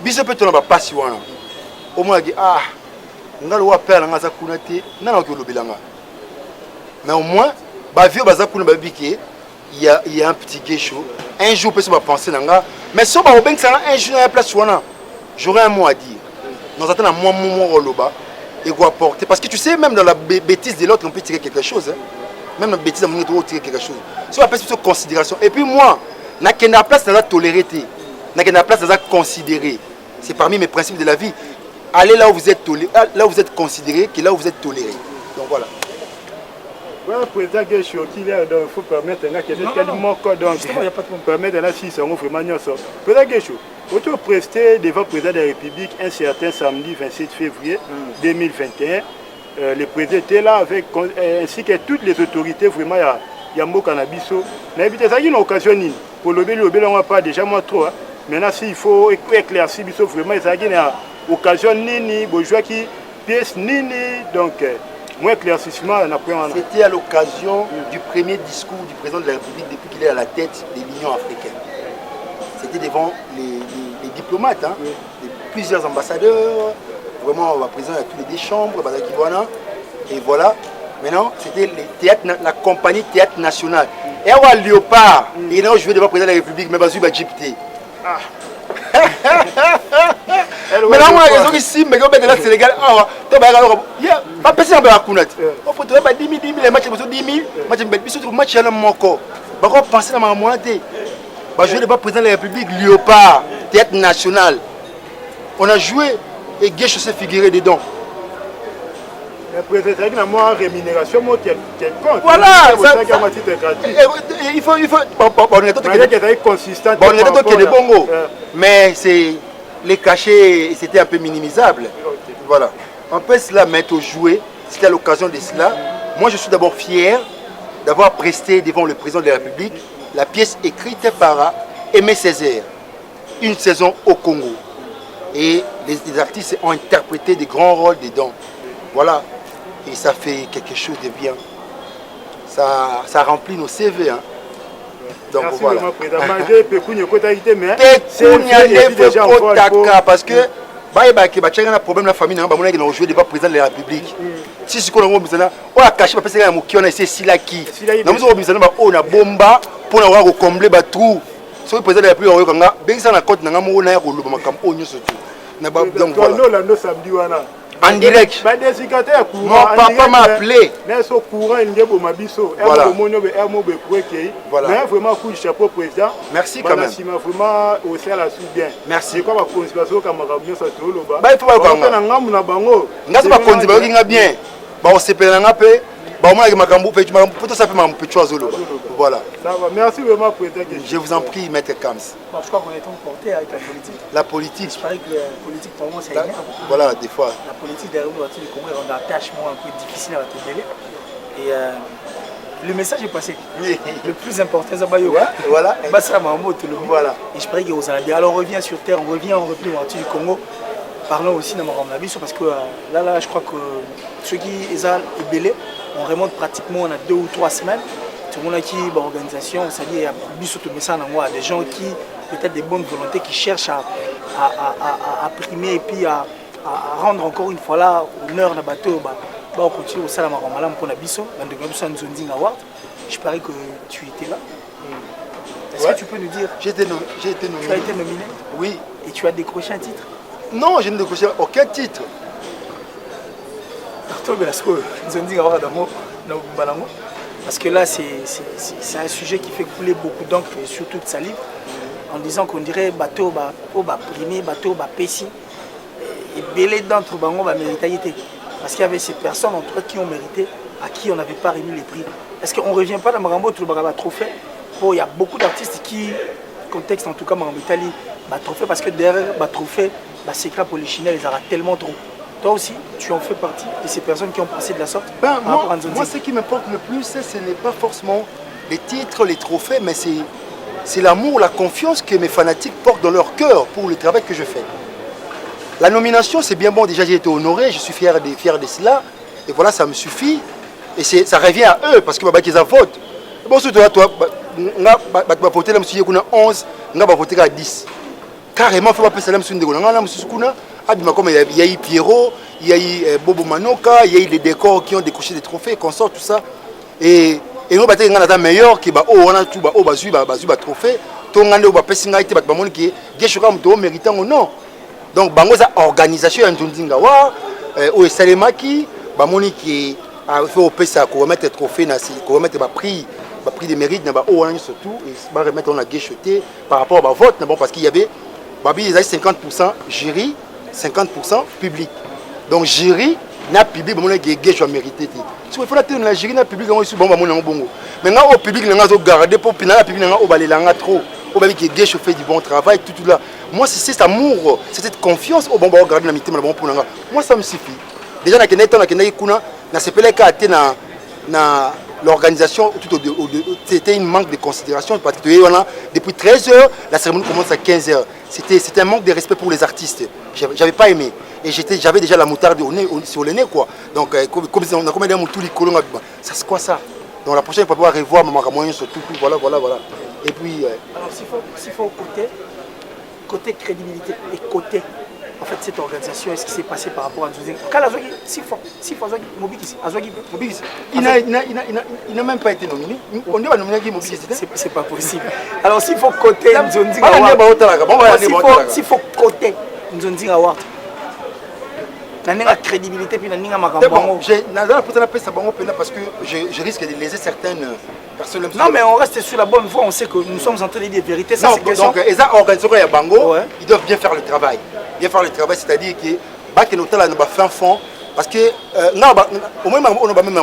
Speaker 1: Biso peut on va pas si wana. Au moins, ah, ngalo appel nga za kunate, nana ko lobelanga. Mais au moins, ba vieux baza kuna ba biki, il y a un petit gay chaud. Un jour peut se penser nanga, mais si on va au ben ça un jour à la place wana. J'aurais un mot à dire. Nous attendons un moment et quoi apporter. Parce que tu sais, même dans la bêtise de l'autre, on peut tirer quelque chose. Hein. Même dans la bêtise, on peut tirer quelque chose. Si on appelle sur considération. Et puis moi, je n'ai pas place dans la tolérer. Je n'ai pas place dans la considérer. C'est parmi mes principes de la vie. Allez là où vous êtes toléré, là où vous êtes considéré, que là où vous êtes toléré. Donc voilà.
Speaker 3: Le président il faut permettre donc permettre la si ça vraiment président vous prester devant le président de la République un certain samedi 27 février 2021. Le président était là avec ainsi que toutes les autorités vraiment il y a un cannabis. Mais il y a une occasion pour le on va pas déjà moins trop. Maintenant s'il faut éclaircir vraiment il y a une occasion ni bourgeois qui pièce ni donc moi éclaircissement
Speaker 1: c'était à l'occasion du premier discours du président de la République depuis qu'il est à la tête de l'Union africaine. C'était devant les diplomates, hein, plusieurs ambassadeurs, vraiment le président a tous les deux chambres, et voilà. Maintenant, c'était la compagnie Théâtre National. Et à Léopard, il a joué devant le président de la République, mais Bazou Bajipté. Maintenant, moi, ils ont ici, mais ils ont Sénégal. Il y a pas personne qui a Kounat. On peut trouver 10 000, les matchs, 10 000, matchs, il y a un moko. On va penser à ma moitié. Je vais le président de la République, Léopard, Théâtre National. On a joué et Guécho s'est figuré dedans.
Speaker 3: Le président a une rémunération quelconque.
Speaker 1: Voilà, il faut. Mais les cachets, c'était un peu minimisable. Voilà. On peut cela mettre au jouet, c'était à l'occasion de cela. Moi, je suis d'abord fier d'avoir presté devant le président de la République la pièce écrite par Aimé Césaire, une saison au Congo. Et les artistes ont interprété des grands rôles dedans. Voilà. Et ça fait quelque chose de bien. Ça remplit nos CV. Hein. Donc
Speaker 3: merci
Speaker 1: voilà. Parce que il y a un problème dans la famille, on a joué débat président de la République. Si ce qu'on a besoin, on a caché parce que on a essayé Silaki. Nous avons besoin on a bomba pour avoir combler le trou. Si le président de la République on a besoin de compte on a donc voilà. En direct. Mon papa m'a appelé. Voilà. Voilà. Merci quand même. Merci. Voilà.
Speaker 3: Merci vraiment, président.
Speaker 1: Je vous en prie, Maître Kams.
Speaker 2: Je crois qu'on est porté avec la politique.
Speaker 1: La politique.
Speaker 2: Je parie que la politique, pour moi, c'est énerve.
Speaker 1: Voilà, des fois.
Speaker 2: La politique, derrière nous, on a un attachement un peu difficile à te mêler. Et le message est passé. Le plus important, c'est
Speaker 1: voilà.
Speaker 2: Voilà. Et je parie que vous allez bien. Alors, on revient sur terre, on revient du Congo. Parlons aussi de Maramnabiso parce que là, je crois que ceux qui sont belés, on remonte pratiquement on a 2 ou 3 semaines. Tout le monde qui est organisation, c'est-à-dire à des gens qui, peut-être des bonnes volontés, qui cherchent à primer et puis à rendre encore une fois là honneur à bateau. On continue au Salam Ramalam pour Nabiso, Award. Je parie que tu étais là. Est-ce que tu peux nous dire?
Speaker 1: J'ai été nominé.
Speaker 2: Tu as été nominé?
Speaker 1: Oui.
Speaker 2: Et tu as décroché un titre?
Speaker 1: Non, je ne décroché aucun titre.
Speaker 2: Parce que là, c'est un sujet qui fait couler beaucoup d'encre et surtout de salive, en disant qu'on dirait bateau, primé, bateau, pessi. Et belé d'entre bango va mériter. Parce qu'il y avait ces personnes entre eux qui ont mérité, à qui on n'avait pas remis les prix. Est-ce qu'on ne revient pas dans Marambo, tout le Bagaba trophée? Il y a beaucoup d'artistes qui, contexte en tout cas Marambo Italie, trophée parce que derrière trophée, c'est que la polychinelle, ils arrêtent tellement trop. Toi aussi, tu en fais partie de ces personnes qui ont passé de la sorte.
Speaker 1: Moi, ce qui m'importe le plus, ce n'est pas forcément les titres, les trophées, mais c'est l'amour, la confiance que mes fanatiques portent dans leur cœur pour le travail que je fais. La nomination, c'est bien bon, déjà j'ai été honoré, je suis fier de cela, et voilà, ça me suffit, et ça revient à eux, parce que qu'ils en votent. Bon, surtout toi, on va voter là, monsieur, on a 11, on va voter à 10. Carrément, il faut pas passer là, monsieur, il y a eu Pierrot, il y a eu Bobo Manoka, il y a eu les décors qui ont décroché des trophées, consorts, tout ça. Et nous, on a meilleur qui on a tout trophée. Tout le monde a passé là, qui est méritant ou non. Donc, bangoza organisation en Tundingawa, au Salemaki, bamoni qui a fait au PSA pour remettre le trophée, pour remettre le prix de mérite, surtout, et va remettre on a guéchoté par rapport au vote, parce qu'il y avait 50% jury, 50% public. Donc jury, na public, on a guécho mérité. Si vous faites la jury, na public, on est bon, bon. Maintenant au public, on a gardé pour la public, on a trop. On a guécho fait du bon travail, tout là. Moi, c'est cet amour, c'est cette confiance au bon regarder la mité, moi ça me suffit. Déjà, na l'organisation, c'était un manque de considération. Parce que depuis 13h, la cérémonie commence à 15h. C'était un manque de respect pour les artistes. J'avais pas aimé. Et j'avais déjà la moutarde sur le nez, quoi. Donc, comme on a combien de tous les colons, ça c'est quoi ça? Donc la prochaine fois, on va revoir Maman Ramoyen sur tout, voilà. Et puis...
Speaker 2: Alors, s'il faut côté crédibilité et côté en fait cette organisation, est-ce qui s'est passé par rapport à Nzonzi?
Speaker 1: Il n'a même pas été nominé. On doit nominer qui Mobiki.
Speaker 2: C'est pas possible. Alors s'il faut côté Nzonzi s'il faut côté Nzonzi Award, la crédibilité puis la makambo.
Speaker 1: Parce que je risque de léser certaines personnes.
Speaker 2: Non mais on reste sur la bonne voie, on sait que nous sommes en train de dire des vérités.
Speaker 1: Non, donc les organisateurs à Bango, ils doivent bien faire le travail. Bien faire le travail, c'est-à-dire que Bac et Notal n'a pas fait un fond. Parce que au moins on va bien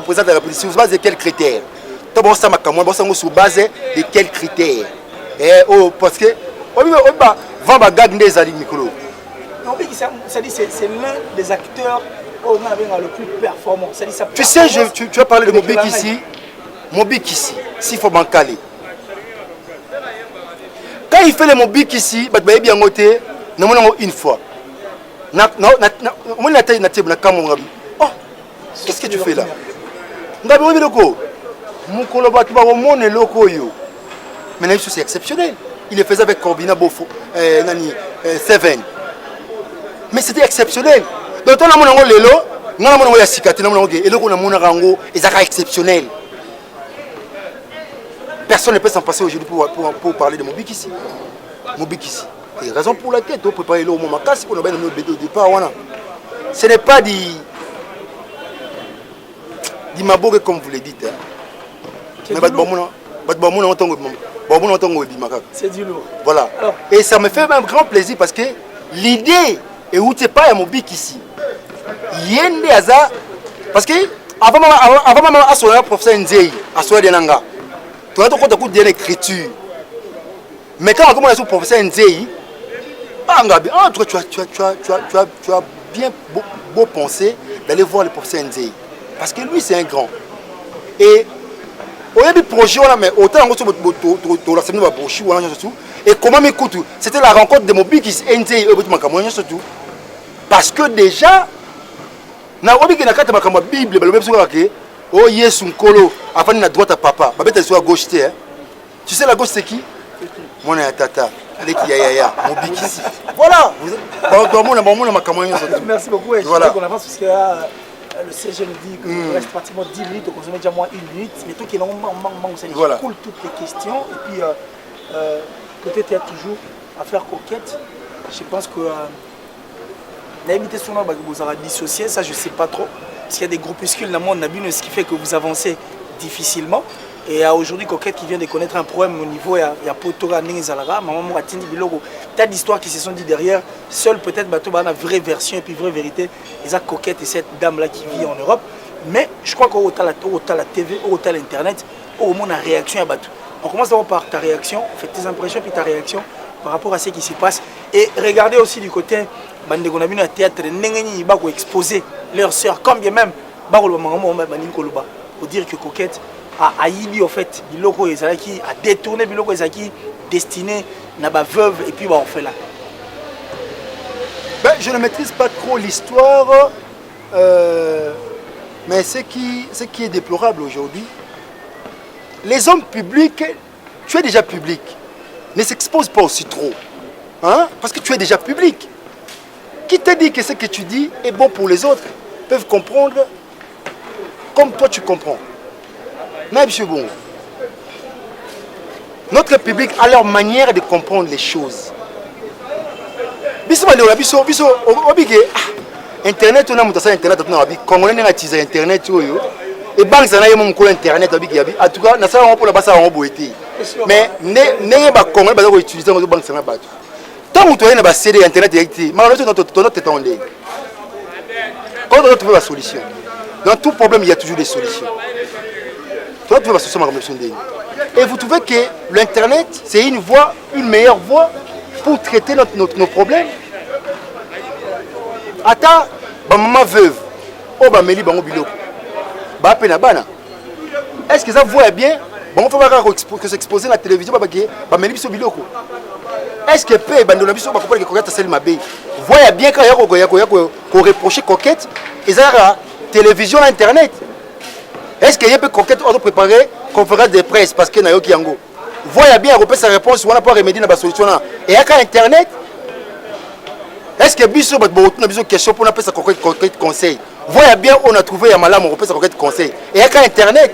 Speaker 1: présenter la République sur base de quels critères. D'abord ça m'a sur base de quels critères. Parce que on va gagner des alliés Mikolo.
Speaker 2: C'est l'un des acteurs le plus performant.
Speaker 1: Tu sais, tu as parlé de Mobik ici, s'il faut bancaler. Quand il fait le Mobik ici, il va bien noter, une fois. Qu'est-ce que tu fais là? Mais c'est exceptionnel. Il le faisait avec Corbina Bofo, Seven. Mais c'était exceptionnel. Donc on a mon lelo, on a mon yasikati, on a mon rango, et ça exceptionnel. Personne ne peut s'en passer aujourd'hui pour parler de Mobik ici. Et raison pour laquelle on peut parler au moment casse qu'on a bien nommé au départ. Ce n'est pas dit Mabogue comme vous le dites. Mais
Speaker 2: c'est du lourd.
Speaker 1: Voilà. Alors, et ça me fait un grand plaisir parce que l'idée et où tu n'es pas à Mobik ici. Yende Aza. Parce que avant même à son professeur Nzei, à son Denanga, tu as tout compte de l'écriture. Mais quand on commence au professeur Nzei, tu as bien beau penser d'aller voir le professeur Nzei. Parce que lui, c'est un grand. Et au début du projet, autant et comment m'écoute, c'était la rencontre de Mobik et Nzei. Parce que déjà, na obiki na kata makamba Bible ba lobeso ka oh Yesu nkolo afani na droite à papa ba beta sur à gauche tu sais la gauche c'est qui mon ya tata leki ya Mobiki. Voilà
Speaker 2: merci beaucoup et voilà. On avance parce que le CG nous dit qu'il reste pratiquement 10 minutes, donc on se met déjà moins 1 minute, mais tout qui est normalement ça coule toutes les questions et puis peut-être il y a toujours à faire coquette. Je pense que l'invité sur nous, vous avez dissocié, ça je ne sais pas trop. Parce qu'il y a des groupuscules dans le monde, ce qui fait que vous avancez difficilement. Et aujourd'hui, Coquette qui vient de connaître un problème au niveau, il y a Potora, Ningizalaga, Maman Mouratini Biloko, tas d'histoires qui se sont dit derrière. Seul peut-être Bateau a une vraie version et puis vraie vérité. Et ça, Coquette et cette dame-là qui vit en Europe. Mais je crois qu'au la TV, au l'Internet, au moins la réaction à Bateau. On commence d'abord par ta réaction, fait tes impressions puis ta réaction par rapport à ce qui se passe. Et regardez aussi du côté, on a vu dans le théâtre, Nengeni Bako exposer leurs sœurs, comme bien même, pour dire que Coquette a haïbi en fait, Biloko Ezaki a détourné Biloko Ezaki destiné à ma veuve et puis on fait là.
Speaker 1: Ben, je ne maîtrise pas trop l'histoire, mais ce qui est déplorable aujourd'hui, les hommes publics, tu es déjà public, ne s'expose pas aussi trop, hein? Parce que tu es déjà public. Qui te dit que ce que tu dis est bon pour les autres, peuvent comprendre comme toi tu comprends. Mais monsieur bon, notre public a leur manière de comprendre les choses. Internet, on a monté ça Internet, on a dit Congolais n'a utilisé Internet, et banque ça n'a pas mon Internet, en tout cas, ça on peut la passer en boîtier. Mais n'est pas Congolais va utiliser notre banque ça n'a pas. Tant que tu as un CD Internet, malheureusement notre étendue. Quand on trouve la solution, dans tout problème il y a toujours des solutions. Tu vas trouver la solution. Et vous trouvez que l'Internet c'est une voie, une meilleure voie pour traiter nos problèmes. Attends, maman veuve, oh bah meli bango biloko, bah pena bana. Est-ce que ça voit bien? Bon, on peut pas s'exposer à la télévision, bah meli biso biloko. Est-ce que peut bandona biso bah comprendre que Coquette c'est ma bé? Voyez bien quand il y a qu'on reproche Coquette, et ça la télévision, Internet. Est-ce qu'il y a peut Coquette on doit préparer conférence de presse parce que na yoki yango? Voyez bien, on peut sa réponse, on n'a pas remédié dans la solution là. Et à Internet. Est-ce que biso a une question pour appeler ça Coquette conseil? Voyez bien, on a trouvé un malade, on repère ça Coquette conseil. Et à Internet,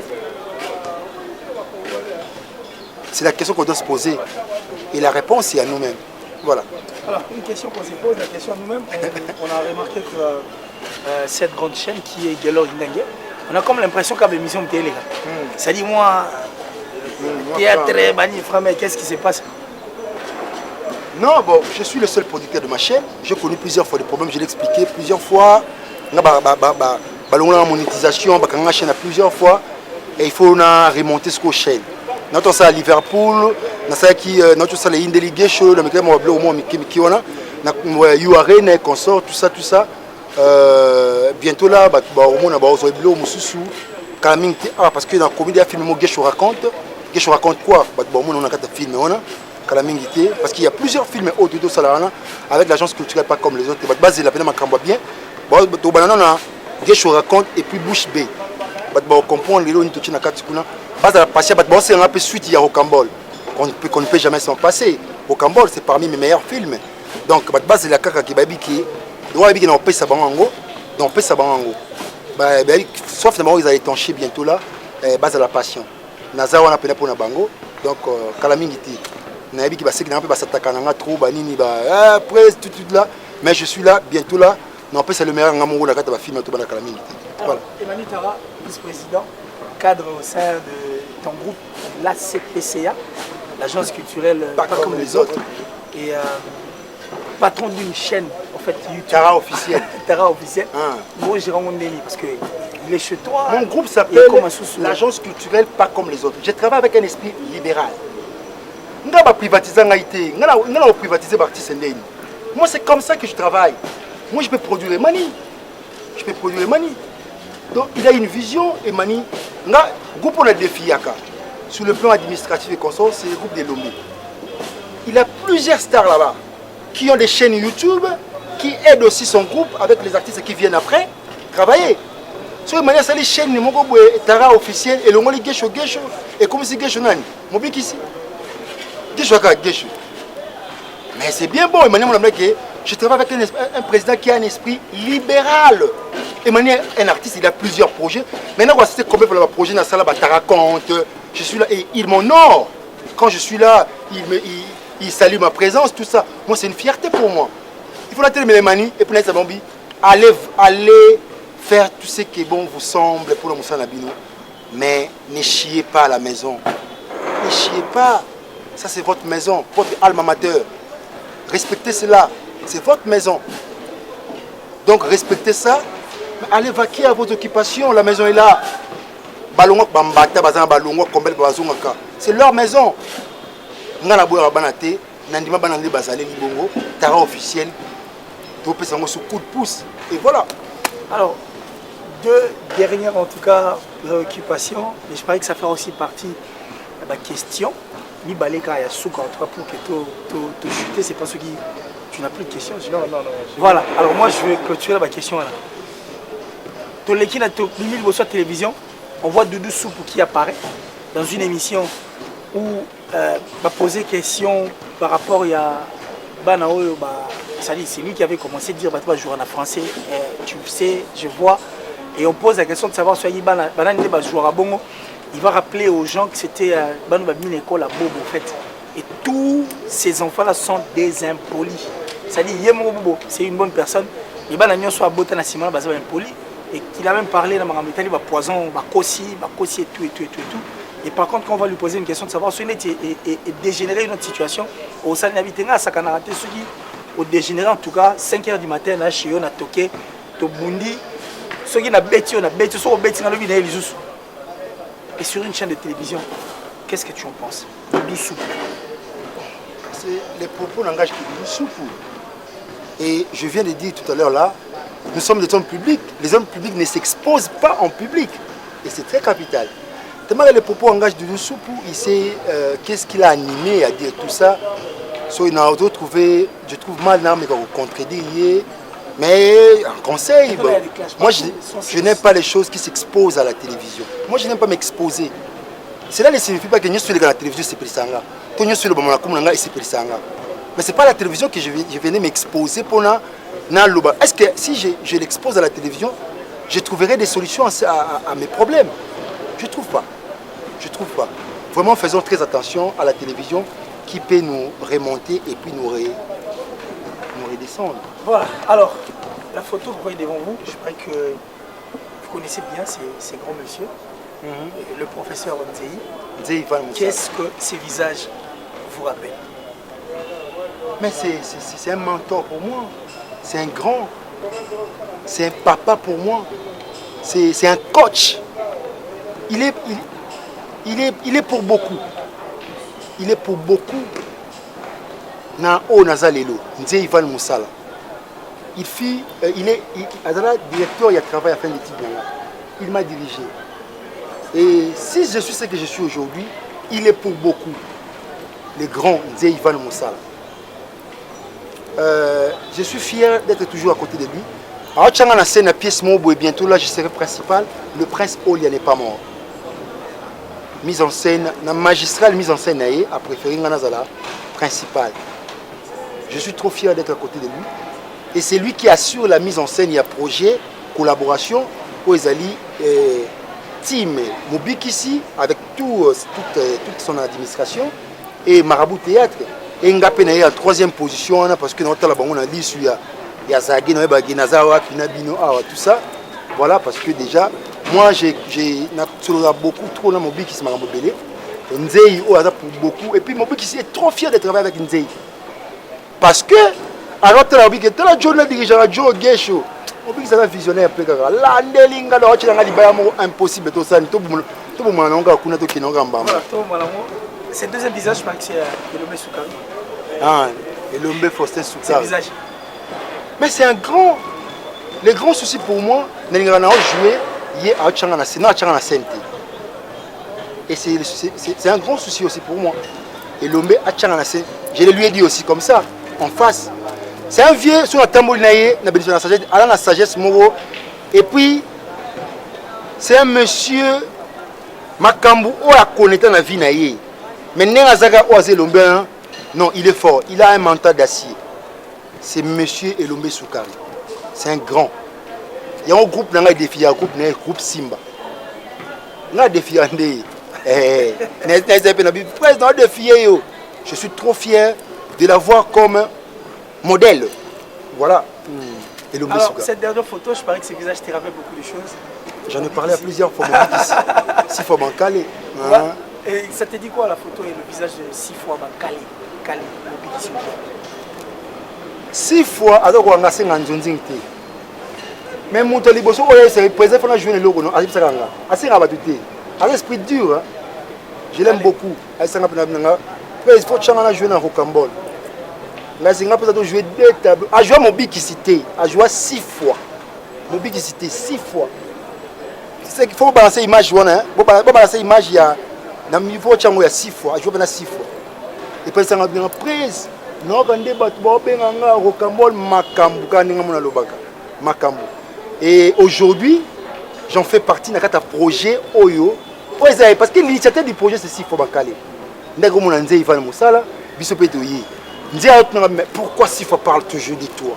Speaker 1: c'est la question qu'on doit se poser. Et la réponse, c'est à nous-mêmes. Voilà.
Speaker 2: Alors, une question qu'on se pose, la question à nous-mêmes, on a remarqué que cette grande chaîne qui est Gelor Indengue, on a comme l'impression qu'il y a une émission de télé. C'est-à-dire, moi, théâtre, Bani, Framé, qu'est-ce qui se passe?
Speaker 1: Non, bon, je suis le seul producteur de ma chaîne. J'ai connu plusieurs fois des problèmes, je l'ai expliqué plusieurs fois. La monétisation, la chaîne a plusieurs fois. Et il faut remonter ce qu'on chaîne. Notre salle à Liverpool, notre salle à Indeligation, le mec au moins URN, consort, tout ça. Bientôt là, au moins on va avoir au Moussou. Parce que dans la comédie, il y a un film Gesho raconte. Gesho raconte quoi? On a un film. Parce qu'il y a plusieurs films autour de avec l'agence culturelle pas comme les autres. Base la peine à bien. Gesho raconte et puis Bouche B. On comprend les lois de la Katikuna. Base à la passion, c'est un peu suite à Rocambole. Qu'on ne peut jamais s'en passer. Rocambole, c'est parmi mes meilleurs films. Donc, base de la Kaka qui doit être en paix Sabango. Donc, paix Sabango. Sauf d'abord, ils allaient étancher bientôt là. Base à la passion. Naza, on a peine pour Nabango. Donc, Kalamingiti. Nabi qui va s'attaquer à trop, banini, après tout là. Mais je suis là, bientôt là. Non, c'est le meilleur amour de la film de Kalamingiti.
Speaker 2: Voilà. Emmanuel Tara, vice-président, cadre au sein de ton groupe, l'ACPCA, l'agence culturelle
Speaker 1: pas comme les autres.
Speaker 2: Et patron d'une chaîne, en fait, YouTube.
Speaker 1: Tara officielle.
Speaker 2: Tara officielle. Moi, j'ai rencontré parce que il est chez toi.
Speaker 1: Mon groupe s'appelle l'agence culturelle pas comme les autres. Je travaille avec un esprit libéral. Nous avons privatisé l'IT, nous avons privatisé l'artiste. Moi, c'est comme ça que je travaille. Moi, je peux produire les manies. Donc, il a une vision et mani. Le groupe on a défi Yaka. Sur le plan administratif et consort, c'est le groupe de Lomé. Il a plusieurs stars là-bas qui ont des chaînes YouTube, qui aident aussi son groupe avec les artistes qui viennent après travailler. Sur manière, c'est les chaînes de Tara officielle et le mot Gesho et comme si Gesho Nani. Mon bic ici. Gesho. Mais c'est bien bon, Emmanuel Moulambeke. Je travaille avec un président qui a un esprit libéral. Emmanuel, un artiste, il a plusieurs projets. Maintenant, on va citer combien pour le projet dans la salle, raconte. Je suis là et il m'honore. Quand je suis là, il salue ma présence, tout ça. Moi, c'est une fierté pour moi. Il faut la télé Mélémanie et pour la Bambi, allez faire tout ce qui est bon vous semble pour le Moussa Nabino. Mais ne chiez pas à la maison. Ne chiez pas. Ça, c'est votre maison, votre alma mater. Respectez cela. C'est votre maison. Donc, respectez ça. Mais allez vaquer à vos occupations. La maison est là. C'est leur maison. Tara officiel. Coup de pouce. Et voilà.
Speaker 2: Alors, deux dernières en tout cas préoccupations, mais je parie que ça fait aussi partie de la question. Ni baleka ya souka en tout cas pour que tu chuter, c'est pas ce qui. Tu n'as plus de questions.
Speaker 3: Non.
Speaker 2: Voilà. Alors moi je vais clôturer ma question là. Toleki na Mimile Bosso télévision, on voit Doudou Soupou qui apparaît dans une émission où va poser question par rapport à Banaoyo, c'est lui qui avait commencé à dire bah, tu vas jouer en français, tu sais, je vois. Et on pose la question de savoir si il va jouer à Bongo. Il va rappeler aux gens que c'était une école à Bobo en fait. Et tous ces enfants-là sont des impolis. C'est-à-dire, c'est une bonne personne. Il va soit beauté nationale, impoli. Et qu'il a même parlé dans ma poison, et tout. Et par contre, quand on va lui poser une question de savoir si il est dégénéré une autre situation, au sein de l'habitat, ça a raté ceux qui ont dégénéré en tout cas 5 h du matin, là, chez eux, on a toqué, au Bundi, ceux qui ont bêti, ceux qui ont bêti, et sur une chaîne de télévision, qu'est-ce que tu en penses? Doussou.
Speaker 1: Les propos n'engagent que Doussou. Et je viens de dire tout à l'heure là, nous sommes des hommes publics. Les hommes publics ne s'exposent pas en public. Et c'est très capital. Tellement que les propos engagent de Doussou, il sait qu'est-ce qu'il a animé à dire tout ça. So, il a trouvé, je trouve mal de contredire. Mais un conseil, bon, moi je n'aime pas les choses qui s'exposent à la télévision. Moi je n'aime pas m'exposer. Cela ne signifie pas que nous sommes à la télévision, c'est Périsanga. Que nous sommes c'est Périsanga. Mais ce n'est pas la télévision que je venais m'exposer pour Naloba. Est-ce que si je l'expose à la télévision, je trouverai des solutions à mes problèmes? Je ne trouve pas. Je ne trouve pas. Vraiment faisons très attention à la télévision qui peut nous remonter et puis nous redescendre.
Speaker 2: Voilà, alors, la photo que vous voyez devant vous, je crois que vous connaissez bien ces grands messieurs, le professeur Nzei. Qu'est-ce que ces visages vous rappellent?
Speaker 1: Mais c'est un mentor pour moi, c'est un grand, c'est un papa pour moi, c'est un coach. Il est pour beaucoup. Il est pour beaucoup. Na o nazalelo, Nzei Ivan Moussala. Il est directeur, il a travaillé à fin d'études. Il m'a dirigé. Et si je suis ce que je suis aujourd'hui, il est pour beaucoup. Le grand Nzei Ivan Moussala. Je suis fier d'être toujours à côté de lui. Alors, tu as la scène à pièce Mobo et bientôt là, je serai principal. Le prince Olia n'est pas mort. Mise en scène, la magistrale mise en scène a préféré Nganazala principal. Je suis trop fier d'être à côté de lui. Et c'est lui qui assure la mise en scène. Il y a projet, collaboration, Oezali, team Mobik ici, avec toute son administration, et Marabout Théâtre. Et Ngapé est en 3e position, parce que nous avons dit qu'il y a Zagé, tout ça. Voilà, parce que déjà, moi j'ai beaucoup trop dans Mobik qui se m'a rebellé. Nzei pour beaucoup. Et puis Mobik ici est trop fier de travailler avec Nzei. Parce que, alors tu as dit que tu as dirigé à Joe Gesho. Mobik c'est un visionnaire. L'andelinga, impossible tout ça.
Speaker 2: C'est le deuxième visage, je crois que c'est Elombe Soukari.
Speaker 1: Ah, Elombe Faustin Soukari.
Speaker 2: C'est le visage.
Speaker 1: Mais c'est un grand. Le grand souci pour moi, c'est de jouer à Tchangana Sente. Et c'est un grand souci aussi pour moi. Elombe à Tchangana Sente. Je lui ai dit aussi comme ça, en face. C'est un vieux sur la tambourinaïe, la sagesse Moro. Et puis, c'est un monsieur Makambu ou a connaître dans la vie naïe. Mais Nengazaga Oazé Lombe, non, il est fort. Il a un mental d'acier. C'est monsieur Elombe Soukari. C'est un grand. Il y a un groupe, il y a un groupe Simba. Il y a un défi. Je suis trop fier de l'avoir comme modèle. Voilà.
Speaker 2: Alors, cette dernière photo, je parie que ce visage te rappelle beaucoup de choses.
Speaker 1: J'en ai parlé à plusieurs fois. 6 fois bancalé.
Speaker 2: Et ça te dit quoi la photo et le visage de 6 fois bancalé? Calé, le big
Speaker 1: 6 fois, alors qu'on a 5 ans de mais mon liboso, c'est président de jouer le logo. C'est un esprit dur. Je l'aime beaucoup. Il faut jouer dans Rocambole. Il faut jouer 2 tableaux. À jouer mon bicicité. À jouer 6 fois. Mon bicicité 6 fois. Il faut balancer l'image. Il faut balancer l'image. Il faut jouer 6 fois. À jouer 6 fois. Et puis, ça a bien prise. Non, quand on a Rocambole, Makambu. Et aujourd'hui, j'en fais partie dans un projet Oyo. Parce que l'initiative du projet, c'est 6 fois Bakale. Pourquoi 6 fois parle toujours de toi?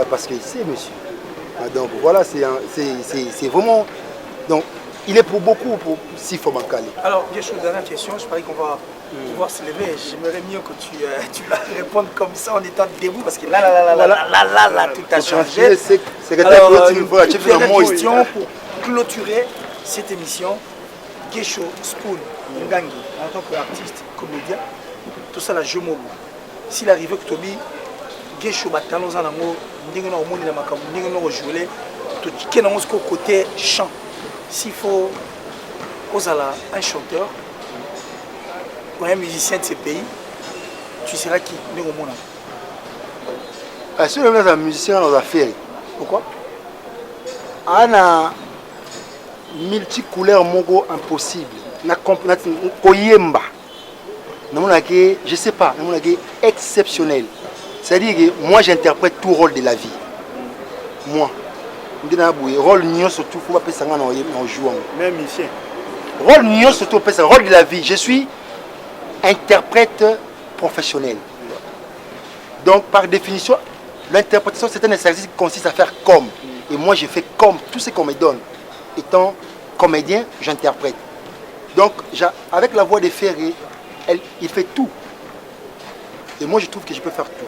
Speaker 1: Parce que c'est monsieur. Donc voilà, c'est vraiment. Donc il est pour beaucoup pour 6 fois Bakale.
Speaker 3: Alors, bien sûr, dernière question, je parie qu'on va pouvoir se lever. J'aimerais mieux que tu la répondes comme ça en étant debout parce que là, tout a changé. Alors, une dernière question pour clôturer cette émission. Gesho Spoon Ngangi, en tant qu'artiste, comédien, tout ça là, je m'en s'il arrivait que Tobi, Gesho Batalon Zanango, Ndingeno Omoni na Makamu, Ndingeno Rojouele, tout qui est côté chant. S'il faut Ozala, un chanteur, ou un musicien de ces pays, tu seras qui? Ndingeno Mona.
Speaker 1: Si on est un musicien dans l'affaire,
Speaker 3: pourquoi?
Speaker 1: Ana multicouleur mongo impossible. Na koyemba. Je sais pas, exceptionnel. C'est-à-dire que moi j'interprète tout rôle de la vie. Moi. Rôle nion surtout faut pas ça en jouant.
Speaker 3: Même ici.
Speaker 1: Rôle nion surtout rôle de la vie. Je suis interprète professionnel. Donc par définition, l'interprétation c'est un exercice qui consiste à faire comme. Et moi je fais comme tout ce qu'on me donne. Étant comédien, j'interprète. Donc avec la voix de Ferré, il fait tout. Et moi je trouve que je peux faire tout.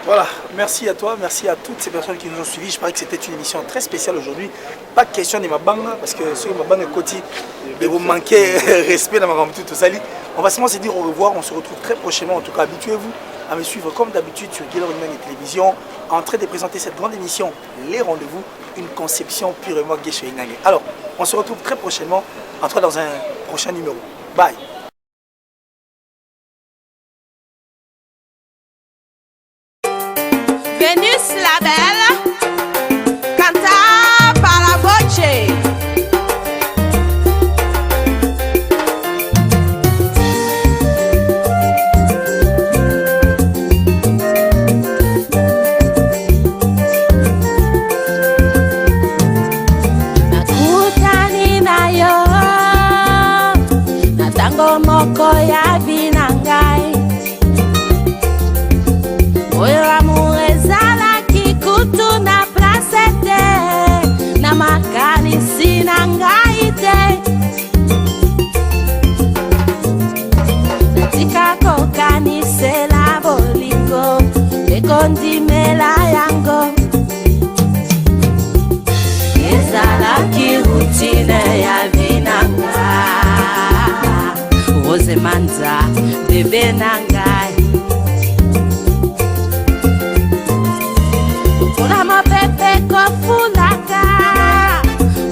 Speaker 2: Voilà, merci à toi, merci à toutes ces personnes qui nous ont suivis. Je parie que c'était une émission très spéciale aujourd'hui. Pas de question de ma banga, parce que sur ma banga côté, vous manquez respect dans ma banga tout ça. On va seulement se dire au revoir, on se retrouve très prochainement. En tout cas, habituez-vous à me suivre comme d'habitude sur Guillaume Rinang et Télévision, en train de présenter cette grande émission, Les Rendez-vous, une conception purement Gesho Rinang. Alors, on se retrouve très prochainement, en tout cas dans un prochain numéro. Bye.
Speaker 7: Venus la belle, canta par la voce. Nakutani na yo, na tango moko ya binangai. Oyo amour ezalaki kutu na place te, na makanisi na ngai te. Natika kokanisela bolingo, ekondimela yango. Ezalaki rutine ya binanga, Rose Manza, bebe na ngai. Kuna pepe kofulaka,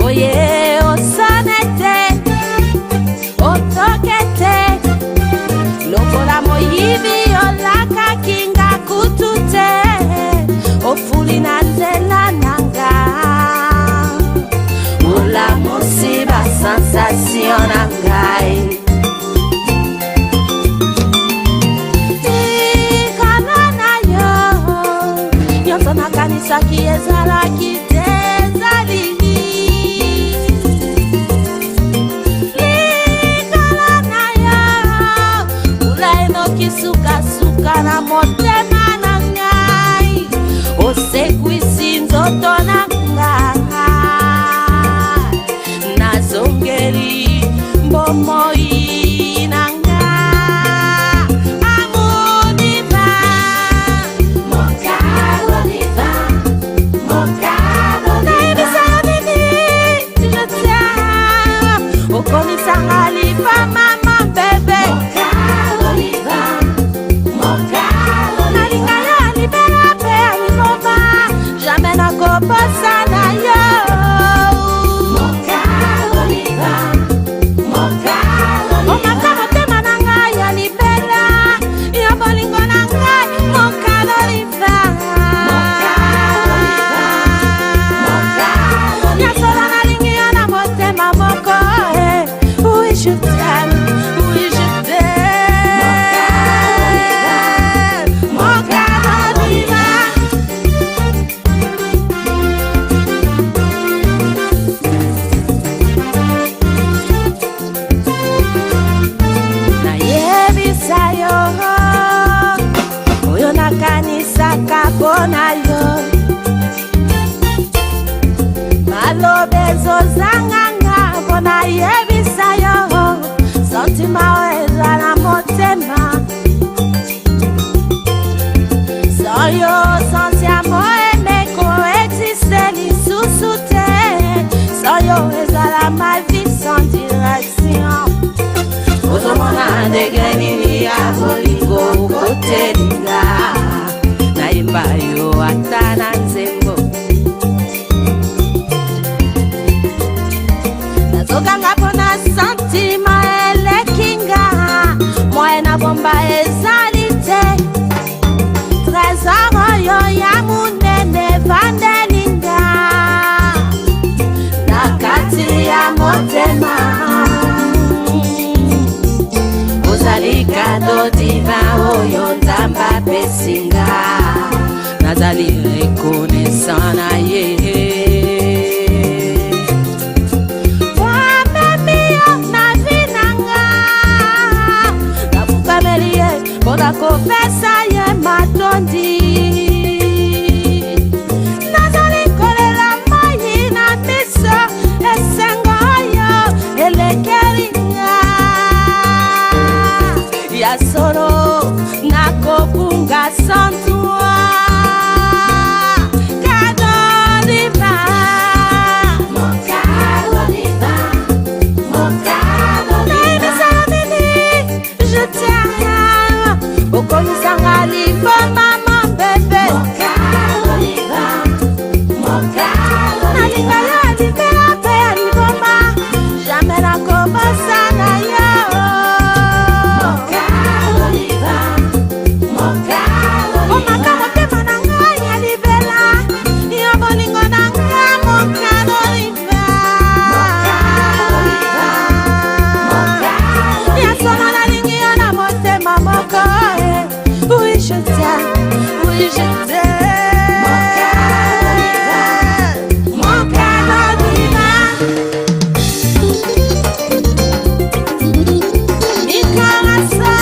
Speaker 7: oye osonete, otokete. Lokola moyibi olaka kinga kutute, ofuli na nzela nanga. Ola mosiba sensation nangai. Nakanisa ezalaki te ezaliki likala na yo ula enoki sukasuka na motema na ngai osekwisi nzoto na ngai nazongeli mbomoi na ngai. God. okomisanga lipa mama bebe nalinga yo libela mpe ya liboma jamais nakoposa na yo omaka motema na ngai ya libela ya bolingo na ngai mokalo liva nyasolo nalingi yo na motema moko oui je t'aime oui je t'aime mokalo liva nayebisa yo oyo nakanisaka mpona yo maloba ezozanganga mpona yebisa yo santima oyo eza na motema sans yo santi amo emeko existe lisusu te sans yo ezala ma vie sans direction ozomona ndenge nini ya bolingo kotelinga nayemba yo ata na nzembo nazokanga mpona santima elekinga moye na bomba ezali te trésor oyo ya munene vandelinga na kati ya motema ozali kado divin oyo nzambe apesinga nazali reconnaissant na ye wamemi yo na vi nanga nafukameli ye mpona kopesa ye matondi nazali kolela mai na miso esengo oyo elekelinga ya solo nakobunga sans toi kado liva naibisa nini je t'aime okomisanga lipo mama bebe nalinga yo libela mpe ya liboma jamais nakobosa na yo omaka motema na ngai ya libela yo bolingo na ngai mokalo liva yasolo nalingi yo na motema moko oui je t'aime oui je t'aime mokalo liva mikarasa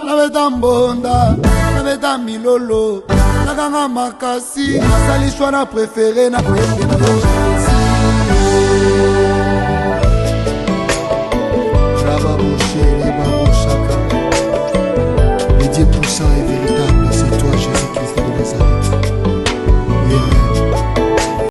Speaker 6: nabeta mbonda nabeta milolo nakanga makasi nasalishwa na prefere na koyembela yo